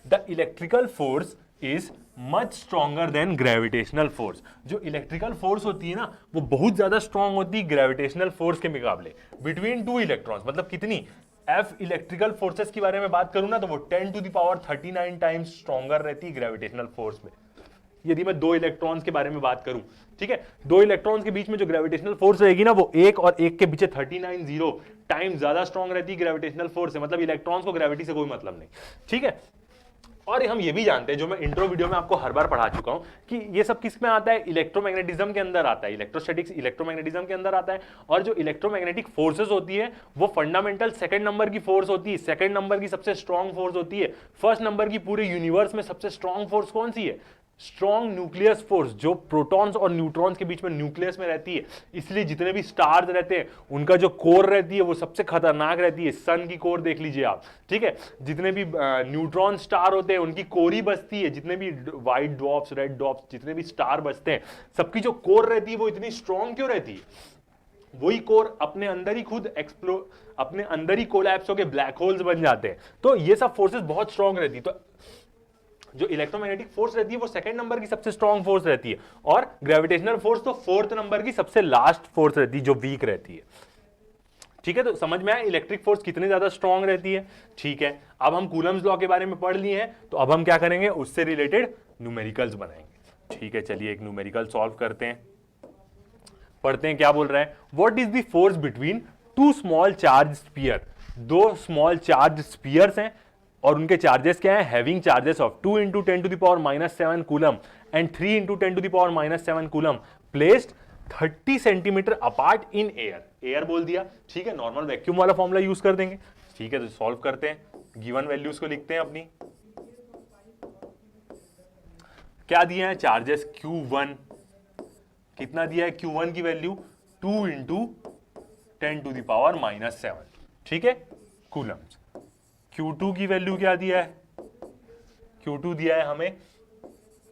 the electrical force is much stronger than gravitational force. जो इलेक्ट्रिकल फोर्स होती है ना वो बहुत ज्यादा स्ट्रॉन्ग होती है ग्रेविटेशनल फोर्स के मुकाबले, बिटवीन टू इलेक्ट्रॉन्स। मतलब कितनी, एफ इलेक्ट्रिकल फोर्सेस की बारे में बात करूं ना तो वो 10 to the power 39 times stronger रहती है ग्रेविटेशनल फोर्स में। यदि मैं दो इलेक्ट्रॉन्स के बारे में बात करूं, ठीक है, दो इलेक्ट्रॉन्स के बीच में जो ग्रेविटेशनल फोर्स रहेगी ना वो एक और एक के पीछे 39 टाइम्स ज्यादा स्ट्रॉन्ग रहती है ग्रेविटेशनल फोर्स से। मतलब इलेक्ट्रॉन्स को ग्रेविटी से कोई मतलब नहीं, ठीक है। और हम ये भी जानते हैं, जो मैं इंट्रो वीडियो में आपको हर बार पढ़ा चुका हूं, कि ये सब किस में आता है, इलेक्ट्रोमैग्नेटिज्म के अंदर आता है, इलेक्ट्रोस्टैटिक्स इलेक्ट्रोमैग्नेटिज्म के अंदर आता है। और जो इलेक्ट्रोमैग्नेटिक फोर्सेस होती है वो फंडामेंटल सेकंड नंबर की फोर्स होती है, सेकंड नंबर की सबसे स्ट्रॉन्ग फोर्स होती है। फर्स्ट नंबर की पूरे यूनिवर्स में सबसे स्ट्रॉन्ग फोर्स कौन सी है, स्ट्रॉन्ग न्यूक्लियस फोर्स, जो प्रोटॉन्स और न्यूट्रॉन्स के बीच में न्यूक्लियस में रहती है। इसलिए जितने भी स्टार्स रहते हैं उनका जो कोर रहती है वो सबसे खतरनाक रहती है। सन की कोर देख लीजिए आप, ठीक है। जितने भी न्यूट्रॉन स्टार होते हैं उनकी कोर ही बचती है। जितने भी व्हाइट ड्वार्फ्स, रेड ड्वार्फ्स, जितने भी स्टार बचते हैं, सबकी जो कोर रहती है वो इतनी स्ट्रॉन्ग क्यों रहती है, वही कोर अपने अंदर ही खुद अपने अंदर ही कोलैप्स होकर ब्लैक होल्स बन जाते हैं। तो ये सब फोर्सेस बहुत स्ट्रॉन्ग रहती है। तो जो इलेक्ट्रोमैग्नेटिक फोर्स रहती है वो सेकंड नंबर की सबसे स्ट्रॉन्ग फोर्स रहती है, और ग्रेविटेशनल फोर्स तो फोर्थ नंबर की सबसे लास्ट फोर्स रहती है जो वीक रहती है, ठीक है। तो समझ में आया इलेक्ट्रिक फोर्स कितनी ज्यादा स्ट्रॉन्ग रहती है, ठीक है। अब हम कूलम्स लॉ के बारे में पढ़ लिए हैं, तो अब हम क्या करेंगे, उससे रिलेटेड न्यूमेरिकल्स बनाएंगे, ठीक है। चलिए एक न्यूमेरिकल सॉल्व करते हैं, पढ़ते हैं क्या बोल रहा है। What is the force between two small charge sphere, दो स्मॉल चार्ज स्फीयर्स हैं और उनके चार्जेस क्या है, having charges of 2 × 10⁻⁻7 coulomb and 3 × 10⁻⁻7 coulomb placed 30 centimetre apart in air. Air बोल दिया, ठीक है, नॉर्मल वैक्यूम वाला फॉर्मूला यूज कर देंगे, ठीक है। तो सॉल्व करते हैं, गिवन वैल्यूज को लिखते हैं अपनी। क्या दिया है, चार्जेस Q1, कितना दिया है, Q1 की वैल्यू 2 × 10⁻⁻7, ठीक है, कूलम्स। Q2 की वैल्यू क्या दिया है, Q2 दिया है हमें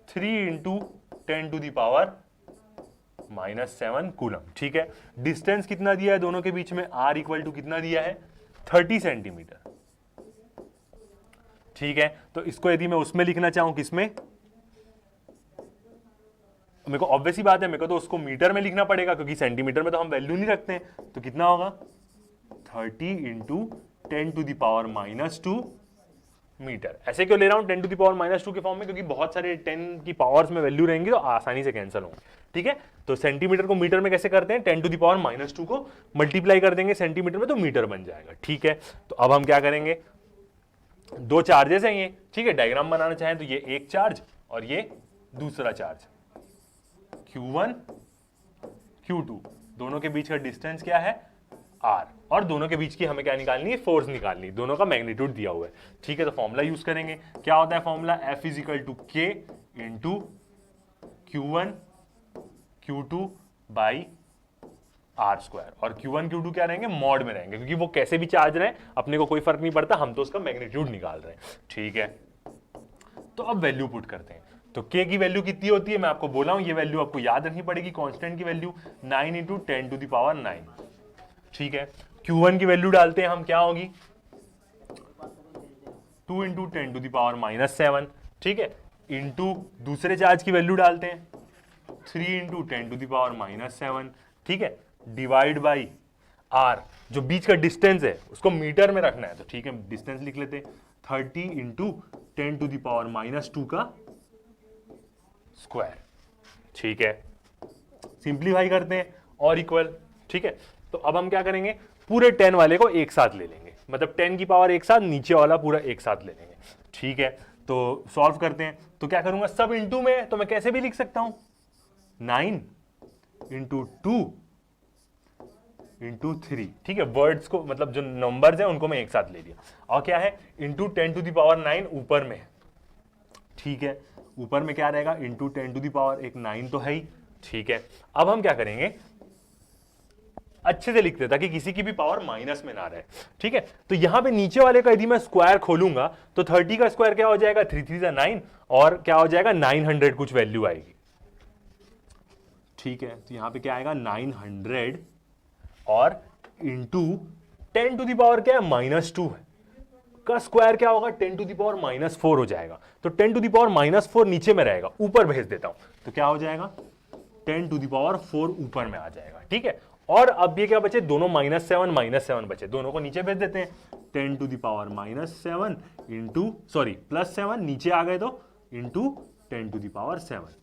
3 × 10⁻⁻7 कूलम, ठीक है। डिस्टेंस कितना दिया है दोनों के बीच में, R = कितना दिया है, 30 सेंटीमीटर, ठीक है। तो इसको यदि मैं उसमें लिखना चाहूं, किसमें, मेरे को ऑब्वियस ही बात है, मेरे को तो उसको मीटर में लिखना पड़ेगा क्योंकि सेंटीमीटर में तो हम वैल्यू नहीं रखते हैं। तो कितना होगा, 30 × 10⁻⁻2 मीटर। ऐसे क्यों ले रहा हूं 10⁻⁻2 के फॉर्म में, क्योंकि बहुत सारे 10 की पावर्स में वैल्यू रहेंगी तो आसानी से कैंसिल होंगे, ठीक है। तो सेंटीमीटर को मीटर में कैसे करते हैं, 10⁻⁻2 को मल्टीप्लाई कर देंगे सेंटीमीटर में तो मीटर बन जाएगा, ठीक है। तो अब हम क्या करेंगे, दो चार्जेस हैं ये, ठीक है। डायग्राम बनाना चाहें तो ये एक चार्ज और ये दूसरा चार्ज, Q1 Q2, दोनों के बीच का डिस्टेंस क्या है, R, और दोनों के बीच की हमें क्या निकालनी है, फोर्स निकालनी है, दोनों का मैग्नीट्यूड दिया हुआ है, ठीक है। तो फॉर्मूला यूज करेंगे, क्या होता है formula, F = K × Q1 Q2/R², और Q1 Q2 क्या रहेंगे, मॉड में रहेंगे, क्योंकि वो कैसे भी चार्ज रहे अपने को कोई फर्क नहीं पड़ता, हम तो उसका मैग्नीट्यूड निकाल रहे हैं, ठीक है। तो अब वैल्यू पुट करते हैं। तो K की वैल्यू कितनी होती है, मैं आपको बोला हूं, ये वैल्यू आपको याद रखनी पड़ेगी, कांस्टेंट की वैल्यू 9 × 10⁹, ठीक है। Q1 की वैल्यू डालते हैं हम, क्या होगी, 2 × 10⁻⁻7, ठीक है, इंटू दूसरे चार्ज की वैल्यू डालते हैं 3 × 10⁻⁻7, ठीक है, डिवाइड बाई R, जो बीच का डिस्टेंस है उसको मीटर में रखना है, तो ठीक है, डिस्टेंस लिख लेते हैं 30 × 10⁻⁻2 का स्क्वायर, ठीक है। सिंप्लीफाई करते हैं और इक्वल, ठीक है। तो अब हम क्या करेंगे, पूरे 10 वाले को एक साथ ले लेंगे, मतलब 10 की पावर एक साथ, नीचे वाला पूरा एक साथ ले लेंगे, ठीक है। तो सॉल्व करते हैं, तो क्या करूंगा, सब इंटू में, तो मैं कैसे भी लिख सकता हूं, 9 × 2 × 3, ठीक है। वर्ड्स को, मतलब जो नंबर्स हैं उनको मैं एक साथ ले लिया, और क्या है, इंटू 10⁻9 ऊपर में, ठीक है। ऊपर में क्या रहेगा, इंटू 10⁻9 तो है ही, ठीक है। अब हम क्या करेंगे, अच्छे से लिखते ताकि किसी की भी पावर माइनस में ना रहे, ठीक है। तो यहां पे नीचे वाले का यदि मैं स्क्वायर खोलूंगा तो 30 का स्क्वायर क्या हो जाएगा, 3 3 = 9, और क्या हो जाएगा, 900 कुछ वैल्यू आएगी, ठीक है। तो यहां पे क्या आएगा, 900 और इंटू 10 टू दी पावर क्या है, -2 है, का स्क्वायर क्या होगा, 10 टू द पावर -4 हो जाएगा। तो 10 टू द पावर -4 नीचे में रहेगा, ऊपर भेज देता हूं तो क्या हो जाएगा, 10 टू द पावर 4 ऊपर में आ जाएगा। ठीक है, और अब ये क्या बचे, दोनों -7 बचे, दोनों को नीचे भेज देते हैं। 10 टू द पावर -7 इंटू +7 नीचे आ गए तो इंटू 10 टू द पावर 7।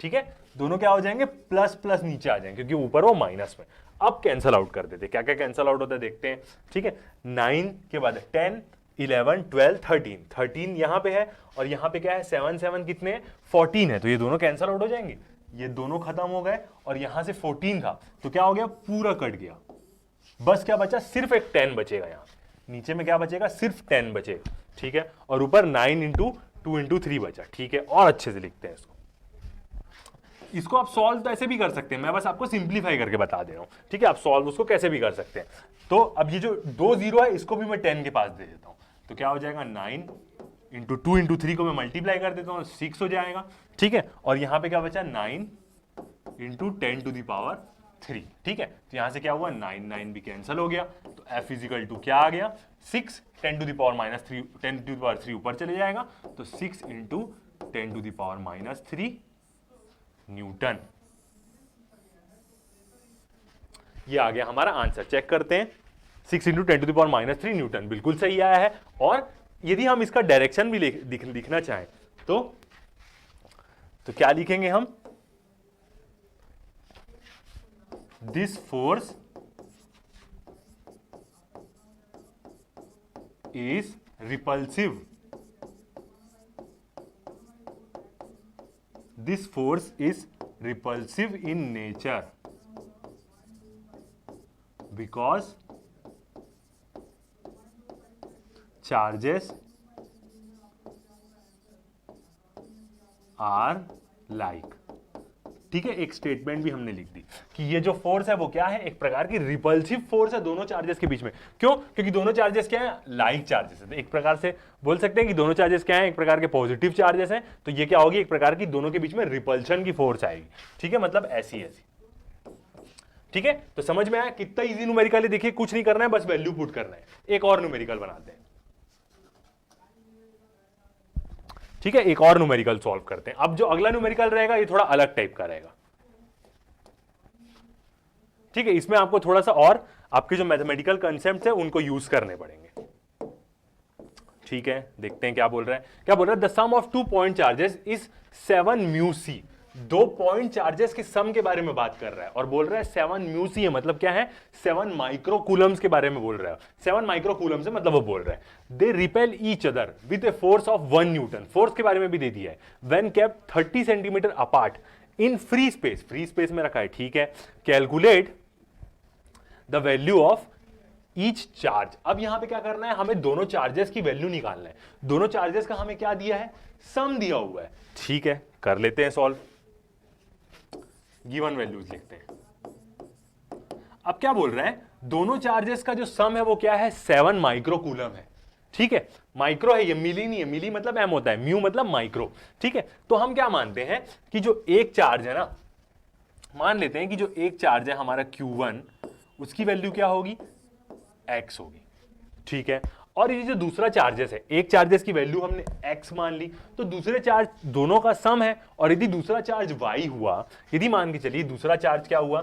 ठीक है, दोनों क्या हो जाएंगे, प्लस प्लस नीचे आ जाएंगे क्योंकि ऊपर वो माइनस में। अब कैंसल आउट कर देते, क्या क्या कैंसल आउट होता है देखते हैं। ठीक है, 9 के बाद 10 11 12 13 यहां पे है और यहां पे क्या है, 7 7 कितने हैं, 14 है, तो ये दोनों कैंसल आउट हो जाएंगे, ये दोनों खत्म हो गए और यहां से 14 था तो क्या हो गया, पूरा कट गया। बस क्या बचा, सिर्फ एक 10 बचेगा, यहां नीचे में क्या बचेगा, सिर्फ 10 बचेगा। ठीक है, और ऊपर 9 इंटू 2 इंटू 3 बचा। ठीक है, और अच्छे से लिखते हैं इसको आप सॉल्व तो ऐसे भी कर सकते हैं, मैं बस आपको सिंप्लीफाई करके बता दे रहा हूं। ठीक है, आप सॉल्व उसको कैसे भी कर सकते हैं। तो अब ये जो 2 0 है इसको भी मैं 10 के पास दे देता हूं, तो क्या हो जाएगा, 9 इंटू 2 इंटू 3 को मैं मल्टीप्लाई कर देता हूं, 6 हो जाएगा। ठीक है, और यहां पे क्या बचा, 9 इंटू 10 टू द पावर 3। ठीक है, तो यहां से क्या हुआ, 9 9 भी कैंसिल हो गया, तो F इजिकल टू क्या आ गया, 6 10 to the power -3 10 to the power 3 ऊपर चले जाएगा, तो 6 into 10 to the power -3 newton. ये आ गया हमारा आंसर, चेक करते हैं। 6 into 10 to the power -3 newton बिल्कुल सही आया है। और यदि हम इसका डायरेक्शन भी लिखना चाहें तो क्या लिखेंगे हम, this force is repulsive, this force is repulsive in nature because charges are like। ठीक है, एक स्टेटमेंट भी हमने लिख दी कि ये जो फोर्स है वो क्या है, एक प्रकार की रिपल्सिव फोर्स है दोनों चार्जेस के बीच में। क्यों, क्योंकि दोनों चार्जेस क्या है, लाइक चार्जेस है। तो एक प्रकार से बोल सकते हैं कि दोनों चार्जेस क्या है, एक प्रकार के पॉजिटिव चार्जेस हैं, तो ये क्या होगी, एक प्रकार की दोनों के बीच में रिपल्शन की फोर्स आएगी। ठीक है, मतलब ऐसी ऐसी। ठीक है, तो समझ में आया, कितना इजी न्यूमेरिकल है। देखिए कुछ नहीं करना है, बस वैल्यू पुट करना है। एक और न्यूमेरिकल बनाते हैं। ठीक है, एक और न्यूमेरिकल सॉल्व करते हैं। अब जो अगला न्यूमेरिकल रहेगा ये थोड़ा अलग टाइप का रहेगा। ठीक है, इसमें आपको थोड़ा सा और आपके जो मैथमेटिकल कंसेप्ट्स हैं उनको यूज करने पड़ेंगे। ठीक है, देखते हैं क्या बोल रहा है। क्या बोल रहा है, the sum of 2 point charges is 7 mu C. 2 point charges के सम के बारे में बात कर रहा है और बोल रहा है 7 म्यू सी है, मतलब क्या है, 7 माइक्रो कूलम्स के बारे में बोल रहा है। 7 माइक्रो कूलम्स है, मतलब वो बोल रहा है they repel each other with a force of 1 Newton. Force के बारे में भी दे दिया है। When kept 30 centimetre apart in free space, free space में रखा है। ठीक है, calculate the value of each charge. अब यहां पे क्या करना है, हमें दोनों चार्जेस की वैल्यू निकालना है। दोनों चार्जेस का हमें क्या दिया है, सम दिया हुआ है। ठीक है, कर लेते हैं सॉल्व। गिवन वैल्यूज लिखते हैं। अब क्या बोल रहे हैं, दोनों चार्जेस का जो सम है वो क्या है, 7 माइक्रो कूलम है। ठीक है, माइक्रो है, ये मिली नहीं है, मिली मतलब एम होता है, म्यू मतलब माइक्रो। ठीक है, तो हम क्या मानते हैं कि जो एक चार्ज है ना, मान लेते हैं कि जो एक चार्ज है हमारा Q1, उसकी वैल्यू क्या होगी, x होगी। ठीक है, और ये जो दूसरा चार्जेस है, एक चार्जेस की वैल्यू हमने x मान ली, तो दूसरे चार्ज दोनों का सम है। और यदि दूसरा चार्ज y हुआ, यदि मान के चलिए दूसरा चार्ज क्या हुआ,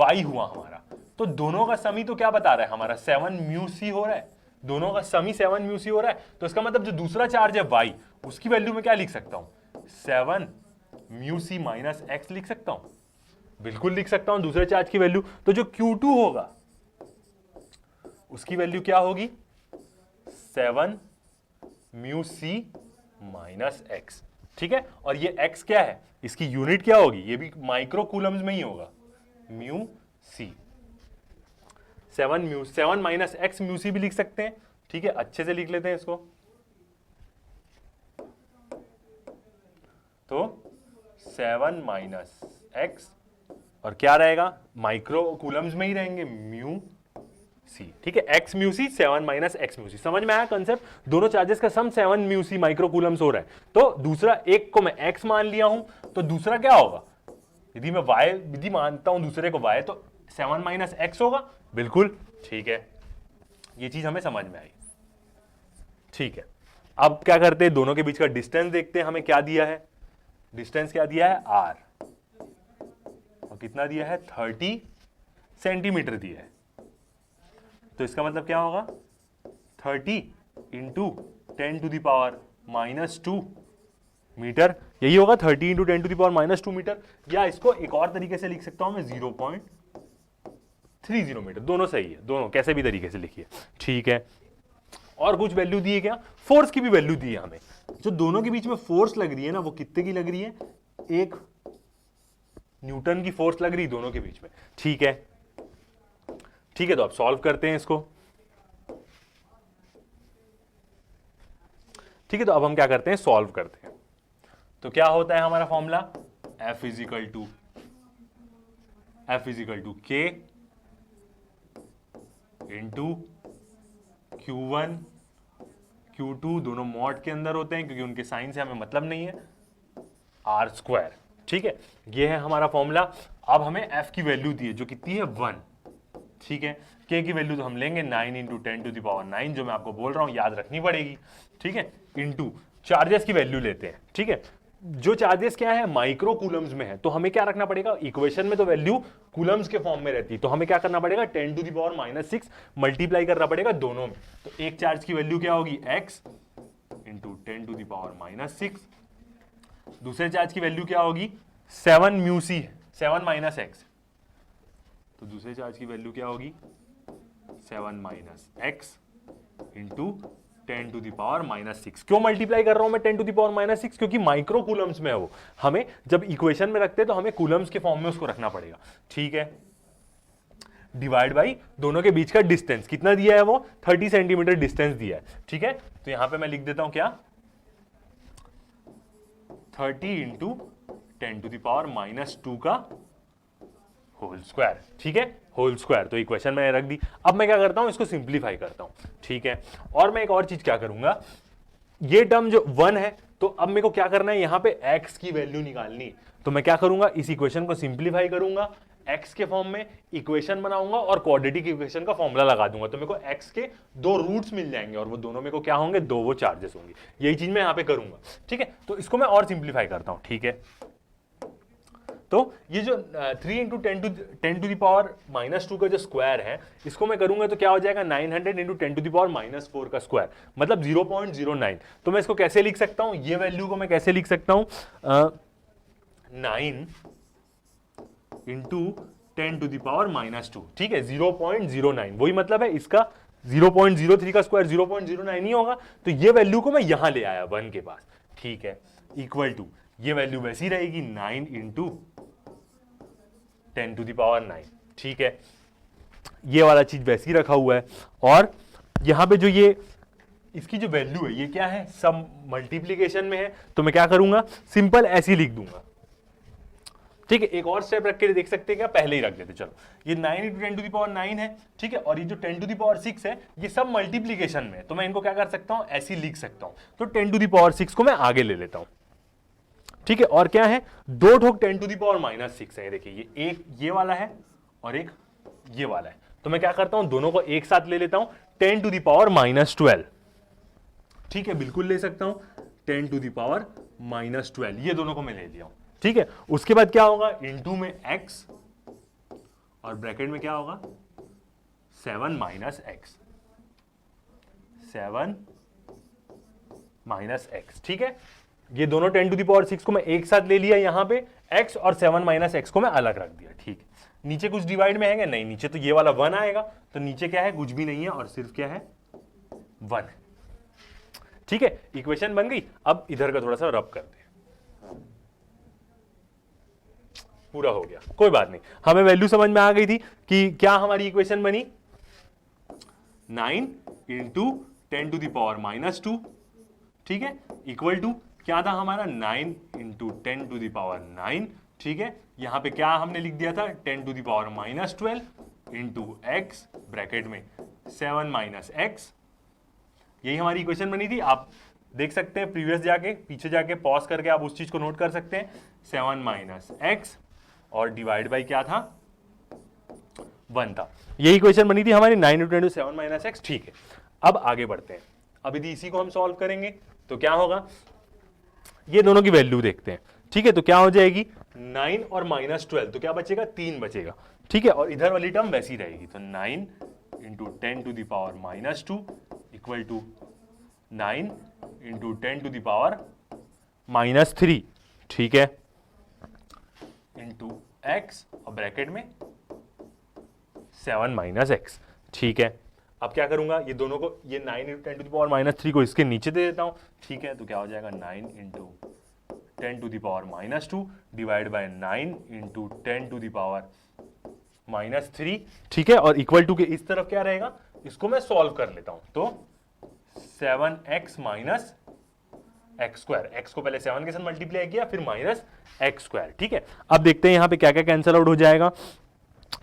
y हुआ हमारा, तो दोनों का सम ही तो क्या बता रहा है हमारा, 7 म्यू सी हो रहा है। दोनों का सम ही 7 म्यू सी हो रहा है, तो इसका मतलब जो दूसरा चार्ज है y, उसकी वैल्यू में क्या लिख सकता हूं, 7 म्यू सी माइनस x लिख सकता हूं। बिल्कुल लिख सकता हूं दूसरे चार्ज की वैल्यू। तो जो Q2 होगा उसकी वैल्यू क्या होगी, 7 म्यू सी माइनस एक्स। ठीक है, और ये x क्या है, इसकी यूनिट क्या होगी, ये भी माइक्रो कूलम्स में ही होगा, mu C. 7 minus x mu C भी लिख सकते हैं। ठीक है, अच्छे से लिख लेते हैं इसको। तो 7 माइनस एक्स और क्या रहेगा, माइक्रो कूलम्स में ही रहेंगे, म्यू सी। ठीक है, x mu C, 7 minus x mu C. समझ में आया कंसेप्ट, दोनों चार्जेस का sum 7 mu C micro coulombs हो रहा है। तो दूसरा, एक को मैं एक्स मान लिया हूं, तो दूसरा क्या होगा, यदि मैं y विधि मानता हूं दूसरे को y, तो 7 माइनस एक्स होगा। बिल्कुल ठीक है, ये चीज हमें समझ में आई। ठीक है, अब क्या करते हैं, दोनों के बीच का डिस्टेंस देखते हैं, हमें क्या दिया है, डिस्टेंस क्या दिया है r, और कितना दिया है 30 सेंटीमीटर दिया है। तो इसका मतलब क्या होगा 30 इंटू 10⁻⁻2 मीटर, यही होगा 30 इंटू 10⁻⁻2 मीटर, या इसको एक और तरीके से लिख सकता हूं मैं 0.30 मीटर, दोनों सही है, दोनों कैसे भी तरीके से लिखिए। ठीक है, और कुछ वैल्यू दी है क्या, फोर्स की भी वैल्यू दी है हमें, जो दोनों के बीच में फोर्स लग रही है ना वो कितने की लग रही है, 1 न्यूटन की फोर्स लग रही है दोनों के बीच में। ठीक है, ठीक है, तो अब सॉल्व करते हैं इसको। ठीक है, तो अब हम क्या करते हैं, सॉल्व करते हैं। तो क्या होता है हमारा formula, F equal to K into Q1 Q2, दोनों मॉड के अंदर होते हैं क्योंकि उनके साइन से हमें मतलब नहीं है, R²। ठीक है, ये है हमारा फॉर्मूला। अब हमें F की वैल्यू दी है जो कितनी है 1। ठीक है, K की वैल्यू तो हम लेंगे 9 इंटू 10⁻⁹, जो मैं आपको बोल रहा हूं याद रखनी पड़ेगी। ठीक है, इंटू चार्जेस की वैल्यू लेते हैं। ठीक है, जो चार्जेस क्या है माइक्रो कूलम्स में है, तो हमें क्या रखना पड़ेगा, इक्वेशन में तो वैल्यू कूलम्स के फॉर्म में रहती है, तो हमें क्या करना पड़ेगा 10⁻⁻6 मल्टीप्लाई करना पड़ेगा दोनों में। तो एक चार्ज की वैल्यू क्या होगी x इंटू 10⁻⁻6, दूसरे चार्ज की वैल्यू क्या होगी 7 म्यूसी, 7 माइनस एक्स, तो दूसरे चार्ज की वैल्यू क्या होगी 7 माइनस एक्स इंटू 10⁻⁻6। क्यों मल्टीप्लाई कर रहा हूं मैं 10⁻⁻6, क्योंकि माइक्रो कूलम्स में है वो, हमें जब इक्वेशन में रखते हैं तो हमें कूलम्स के फॉर्म में उसको रखना पड़ेगा। ठीक है, डिवाइड बाई दोनों के बीच का डिस्टेंस कितना दिया है, वो 30 सेंटीमीटर डिस्टेंस दिया है। ठीक है, तो यहां पे मैं लिख देता हूं क्या 30 इंटू 10⁻⁻2 का होल स्क्वायर। ठीक है, होल स्क्वायर, तो इक्वेशन मैंने रख दी। अब मैं क्या करता हूं, इसको सिंप्लीफाई करता हूं। ठीक है, और मैं एक और चीज क्या करूंगा, ये टर्म जो 1 है, तो अब मेरे को क्या करना है, यहां पे x की वैल्यू निकालनी, तो मैं क्या करूंगा, इस इक्वेशन को सिंप्लीफाई करूंगा, x के फॉर्म में इक्वेशन बनाऊंगा और क्वाड्रेटिक इक्वेशन का फॉर्मूला लगा दूंगा, तो मेरे को x के 2 रूट्स मिल जाएंगे और वो दोनों मेरे को क्या होंगे, 2 वो चार्जेस होंगे। यही चीज मैं यहां पे करूंगा। ठीक है, तो इसको मैं और सिंप्लीफाई करता हूं। ठीक है, तो ये जो 3 इंटू 10⁻⁻2 का जो स्क्वायर है, इसको मैं करूंगा तो क्या हो जाएगा 900 इंटू 10⁻⁻4 का स्क्वायर, मतलब 0.09। तो मैं इसको कैसे लिख सकता हूं, ये वैल्यू को मैं कैसे लिख सकता हूं, 9 इंटू 10⁻⁻2। ठीक है, 0.09, वही मतलब है इसका 0.03 का स्क्वायर 0.09 ही होगा, तो ये वैल्यू को मैं यहां ले आया 1 के पास। ठीक है, इक्वल टू ये वैल्यू वैसी रहेगी 9 इंटू 10⁻⁹। ठीक है, ये वाला चीज वैसी रखा हुआ है, और यहां पे जो ये इसकी जो वैल्यू है ये क्या है, सब मल्टीप्लीकेशन में है, तो मैं क्या करूंगा, सिंपल ऐसे ही लिख दूंगा। ठीक है, एक और स्टेप रख के देख सकते हैं क्या, पहले ही रख देते, चलो ये 9 इंटू 10⁻⁹ है। ठीक है, और ये जो 10⁻6 है ये सब मल्टीप्लीकेशन में है, तो मैं इनको क्या कर सकता हूं, ऐसे ही लिख सकता हूं। तो 10⁻6 को मैं आगे ले लेता हूं। ठीक है, और क्या है, 2 ठोक 10⁻⁻6 है, देखिए ये एक ये वाला है और एक ये वाला है, तो मैं क्या करता हूं, दोनों को एक साथ ले लेता हूं 10⁻12। ठीक है, बिल्कुल ले सकता हूं 10⁻12, ये दोनों को मैं ले लिया हूं। ठीक है, उसके बाद क्या होगा, इनटू में x और ब्रैकेट में क्या होगा 7 माइनस एक्स, 7 माइनस एक्स। ठीक है, ये दोनों 10⁻6 को मैं एक साथ ले लिया यहां पे, x और 7 माइनस एक्स को मैं अलग रख दिया। ठीक, नीचे कुछ डिवाइड में है क्या, नहीं, नीचे तो ये वाला 1 आएगा, तो नीचे क्या है, कुछ भी नहीं है और सिर्फ क्या है 1। ठीक है, इक्वेशन बन गई। अब इधर का थोड़ा सा रब करते हैं, पूरा हो गया, कोई बात नहीं, हमें वैल्यू समझ में आ गई थी कि क्या हमारी इक्वेशन बनी 9 इंटू 10⁻⁻2। ठीक है, इक्वल टू क्या था हमारा 9 इंटू 10⁻9। ठीक है, यहां पे क्या हमने लिख दिया था 10⁻12 इंटू एक्स ब्रैकेट में 7 माइनस एक्स, यही हमारी इक्वेशन बनी थी। आप देख सकते हैं प्रीवियस जाके, पीछे जाके पॉज करके आप उस चीज को नोट कर सकते हैं, 7 माइनस एक्स और डिवाइड बाई क्या था 1 था, यही इक्वेशन बनी थी हमारी 9 इंटू 7 माइनस एक्स। ठीक है, अब आगे बढ़ते हैं। अब यदि इसी को हम सॉल्व करेंगे तो क्या होगा, ये दोनों की वैल्यू देखते हैं। ठीक है, तो क्या हो जाएगी 9 और -12, तो क्या बचेगा 3 बचेगा। ठीक है, और इधर वाली टर्म वैसी रहेगी, तो 9 into 10 to the power -2 equal to 9 into 10 to the power -3। ठीक है, इंटू एक्स और ब्रैकेट में 7 माइनस एक्स। ठीक है, अब क्या करूंगा, ये दोनों को, ये 9 इंटू 10 टू द पावर -3 को इसके नीचे दे देता हूं। ठीक है, तो क्या हो जाएगा 9 into 10 to the power -2 divide by 9 into 10 to the power -3। ठीक है, और इक्वल टू के इस तरफ क्या रहेगा, इसको मैं सॉल्व कर लेता हूं, तो 7x minus x square, x को पहले 7 के साथ मल्टीप्लाई किया फिर माइनस एक्स स्क्वायर। ठीक है, अब देखते हैं यहां पे क्या क्या कैंसिल आउट हो जाएगा।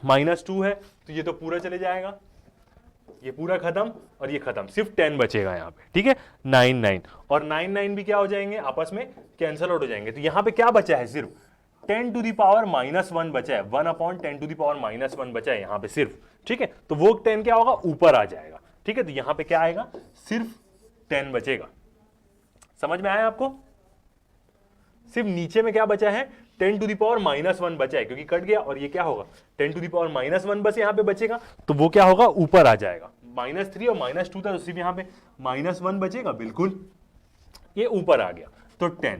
-2 है तो ये तो पूरा चले जाएगा, ये पूरा खत्म और ये खत्म, सिर्फ 10 बचेगा यहाँ पे। ठीक है, 9 9 और 9 9 भी क्या हो जाएंगे, आपस में कैंसिल आउट हो जाएंगे। तो यहाँ पे क्या बचा है, सिर्फ 10 टू द पावर -1 बचा है, 1/10 टू द पावर -1 बचा है यहाँ पे सिर्फ। ठीक है, तो वो 10 क्या होगा, ऊपर आ जाएगा। ठीक है, तो यहाँ पे क्या आएगा, सिर्फ 10 बचेगा। समझ में आया आपको, सिर्फ नीचे में क्या बचा है, 10 टू द पावर -1 बचा है क्योंकि कट गया, और ये क्या होगा 10 टू द पावर -1 बस यहाँ पे बचेगा, तो वो क्या होगा, ऊपर आ जाएगा। -3 और -2 था तो सिर्फ यहाँ पे -1 बचेगा, बिल्कुल ये ऊपर आ गया। तो 10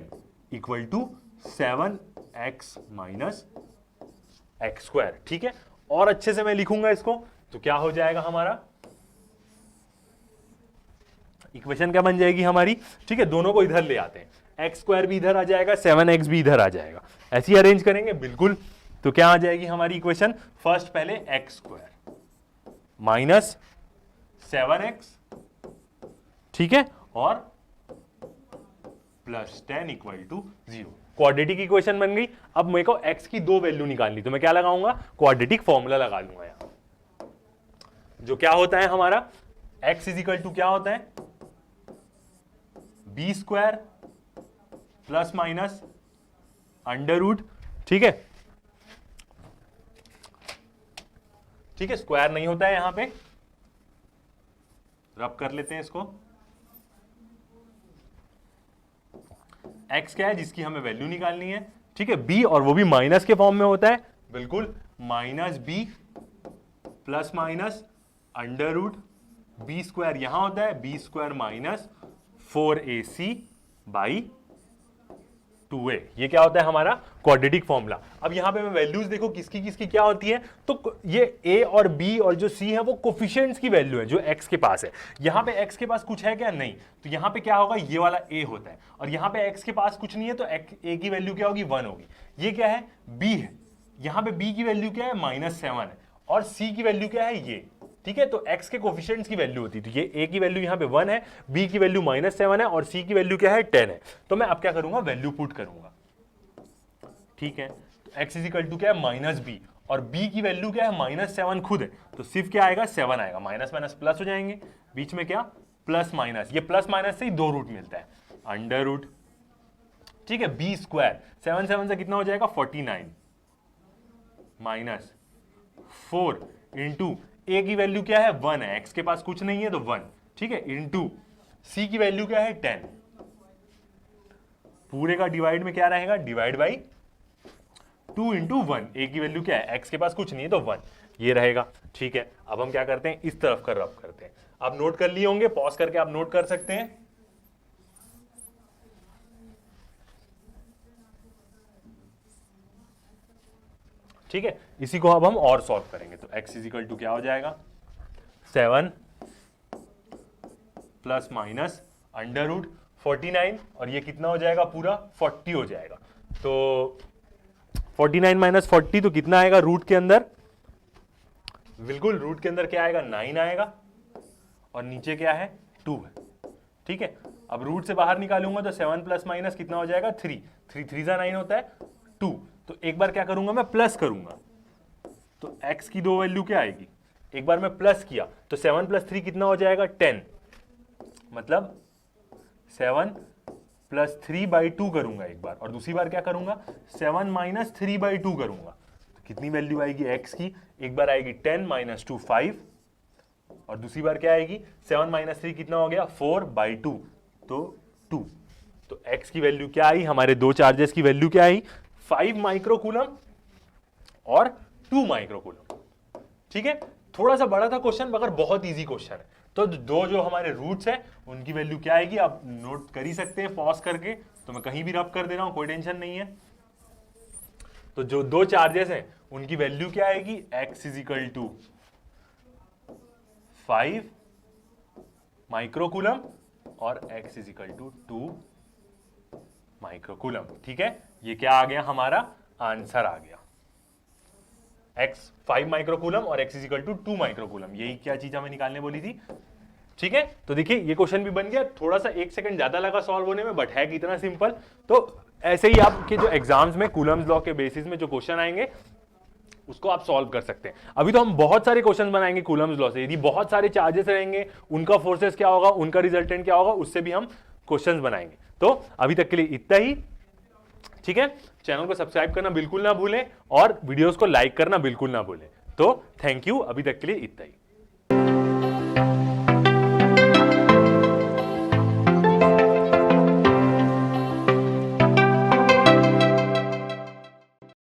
equal to 7x minus x square. ठीक है, और अच्छे से मैं लिखूंगा इसको, तो क्या हो जाएगा हमारा, इक्वेशन क्या बन जाएगी हमारी। ठीक है, दोनों को इधर ले आते हैं, एक्स स्क्वायर भी इधर आ जाएगा, 7x भी इधर आ जाएगा, ऐसे ही अरेंज करेंगे बिल्कुल। तो क्या आ जाएगी हमारी इक्वेशन, फर्स्ट पहले एक्स स्क्वायर माइनस 7x, ठीक है, और plus 10 equal to 0। Quadratic equation बन गई। अब मेरे को x की दो वैल्यू निकालनी, तो मैं क्या लगाऊंगा, क्वाड्रेटिक फॉर्मूला लगा लूंगा यहां, जो क्या होता है हमारा, x इजिकल टू क्या होता है, B square plus minus under root. ठीक है, ठीक है, स्क्वायर नहीं होता है यहां पे, रब कर लेते हैं इसको। x क्या है, जिसकी हमें वैल्यू निकालनी है। ठीक है, b, और वो भी माइनस के फॉर्म में होता है, बिल्कुल, minus B plus minus under root B square, यहां होता है B square minus 4ac by 2a। ये क्या होता है हमारा क्वाड्रेटिक फॉर्मूला। अब यहां पे मैं वैल्यूज देखो किसकी किसकी क्या होती है, तो ये a और b और जो c है वो कोफिशिएंट्स की वैल्यू है जो x के पास है। यहां पे x के पास कुछ है क्या, नहीं, तो यहां पे क्या होगा, ये वाला a होता है, और यहां पे x के पास कुछ नहीं है तो a की वैल्यू क्या होगी, 1 होगी। ये क्या है, b है, यहां पे b की वैल्यू क्या है, -7 है, और c की वैल्यू क्या है, ये। ठीक है, तो x के कोफिशिएंट्स की वैल्यू होती है, तो ये a की वैल्यू यहां पे 1 है, b की वैल्यू -7 है, और c की वैल्यू क्या है, 10 है। तो मैं अब क्या करूंगा, वैल्यू पुट करूंगा। ठीक है, तो x इजिकल टू क्या है, -b, और b की वैल्यू क्या है, -7 खुद है, तो सिर्फ क्या आएगा, 7 आएगा, माइनस माइनस प्लस हो जाएंगे, बीच में क्या प्लस माइनस, ये प्लस माइनस से ही 2 रूट मिलता है, अंडर रूट। ठीक है, b स्क्वायर 7 7 से कितना हो जाएगा, 49 माइनस 4 इंटू a की वैल्यू क्या है, 1 है, x के पास कुछ नहीं है तो 1। ठीक है, इंटू c की वैल्यू क्या है, 10, पूरे का डिवाइड में क्या रहेगा, डिवाइड बाई 2 इंटू 1, a की वैल्यू क्या है, x के पास कुछ नहीं है तो 1, ये रहेगा। ठीक है, अब हम क्या करते हैं, इस तरफ का रब करते हैं। आप नोट कर लिए होंगे, पॉज करके आप नोट कर सकते हैं। ठीक है, इसी को अब हम और सॉल्व करेंगे, तो x इजिकल टू क्या हो जाएगा, 7 प्लस माइनस अंडर रूट 49, और ये कितना हो जाएगा, पूरा 40 हो जाएगा। तो 49 माइनस 40 तो कितना आएगा रूट के अंदर, बिल्कुल रूट के अंदर क्या आएगा, 9 आएगा, और नीचे क्या है, 2 है। ठीक है, अब रूट से बाहर निकालूंगा तो 7 प्लस माइनस कितना हो जाएगा, 3 3 3 9 होता है 2। तो एक बार क्या करूंगा, मैं प्लस करूंगा, तो x की दो वैल्यू क्या आएगी, एक बार मैं प्लस किया तो 7 प्लस 3 कितना हो जाएगा, 10, मतलब 7 प्लस 3/2 करूंगा एक बार, और दूसरी बार क्या करूंगा, 7 माइनस 3/2 करूंगा, तो कितनी वैल्यू आएगी x की, एक बार आएगी 10 माइनस 2 5, और दूसरी बार क्या आएगी, 7 माइनस 3 कितना हो गया, 4/2, तो 2। तो x की वैल्यू क्या आई, हमारे दो चार्जेस की वैल्यू क्या आई, 5 माइक्रोकूलम और 2 माइक्रोकूलम। ठीक है, थोड़ा सा बड़ा था क्वेश्चन मगर बहुत इजी क्वेश्चन है। तो दो जो हमारे रूट्स है उनकी वैल्यू क्या आएगी, आप नोट कर ही सकते हैं पॉज करके, तो मैं कहीं भी रब कर दे रहा हूं, कोई टेंशन नहीं है। तो जो दो चार्जेस हैं उनकी वैल्यू क्या आएगी, x is equal to 5 microcoulomb और x is equal to 2 microcoulomb. ठीक है, ये क्या आ गया, हमारा आंसर आ गया, x 5 माइक्रोकूलम और x is equal to 2 microcoulomb, यही क्या चीज हमें निकालने बोली थी। ठीक है, तो देखिए ये क्वेश्चन भी बन गया, थोड़ा सा 1 सेकंड ज्यादा लगा सॉल्व होने में, बट है कितना सिंपल। तो ऐसे ही आपके जो एग्जाम्स में कूलम्स लॉ के बेसिस में जो क्वेश्चन आएंगे उसको आप सॉल्व कर सकते हैं। अभी तो हम बहुत सारे क्वेश्चन बनाएंगे कूलम्स लॉ से, यदि बहुत सारे चार्जेस रहेंगे, उनका फोर्सेस क्या होगा, उनका रिजल्टेंट क्या होगा, उससे भी हम क्वेश्चंस बनाएंगे। तो अभी तक के लिए इतना ही। ठीक है, चैनल को सब्सक्राइब करना बिल्कुल ना भूलें और वीडियोस को लाइक करना बिल्कुल ना भूलें। तो थैंक यू, अभी तक के लिए इतना ही।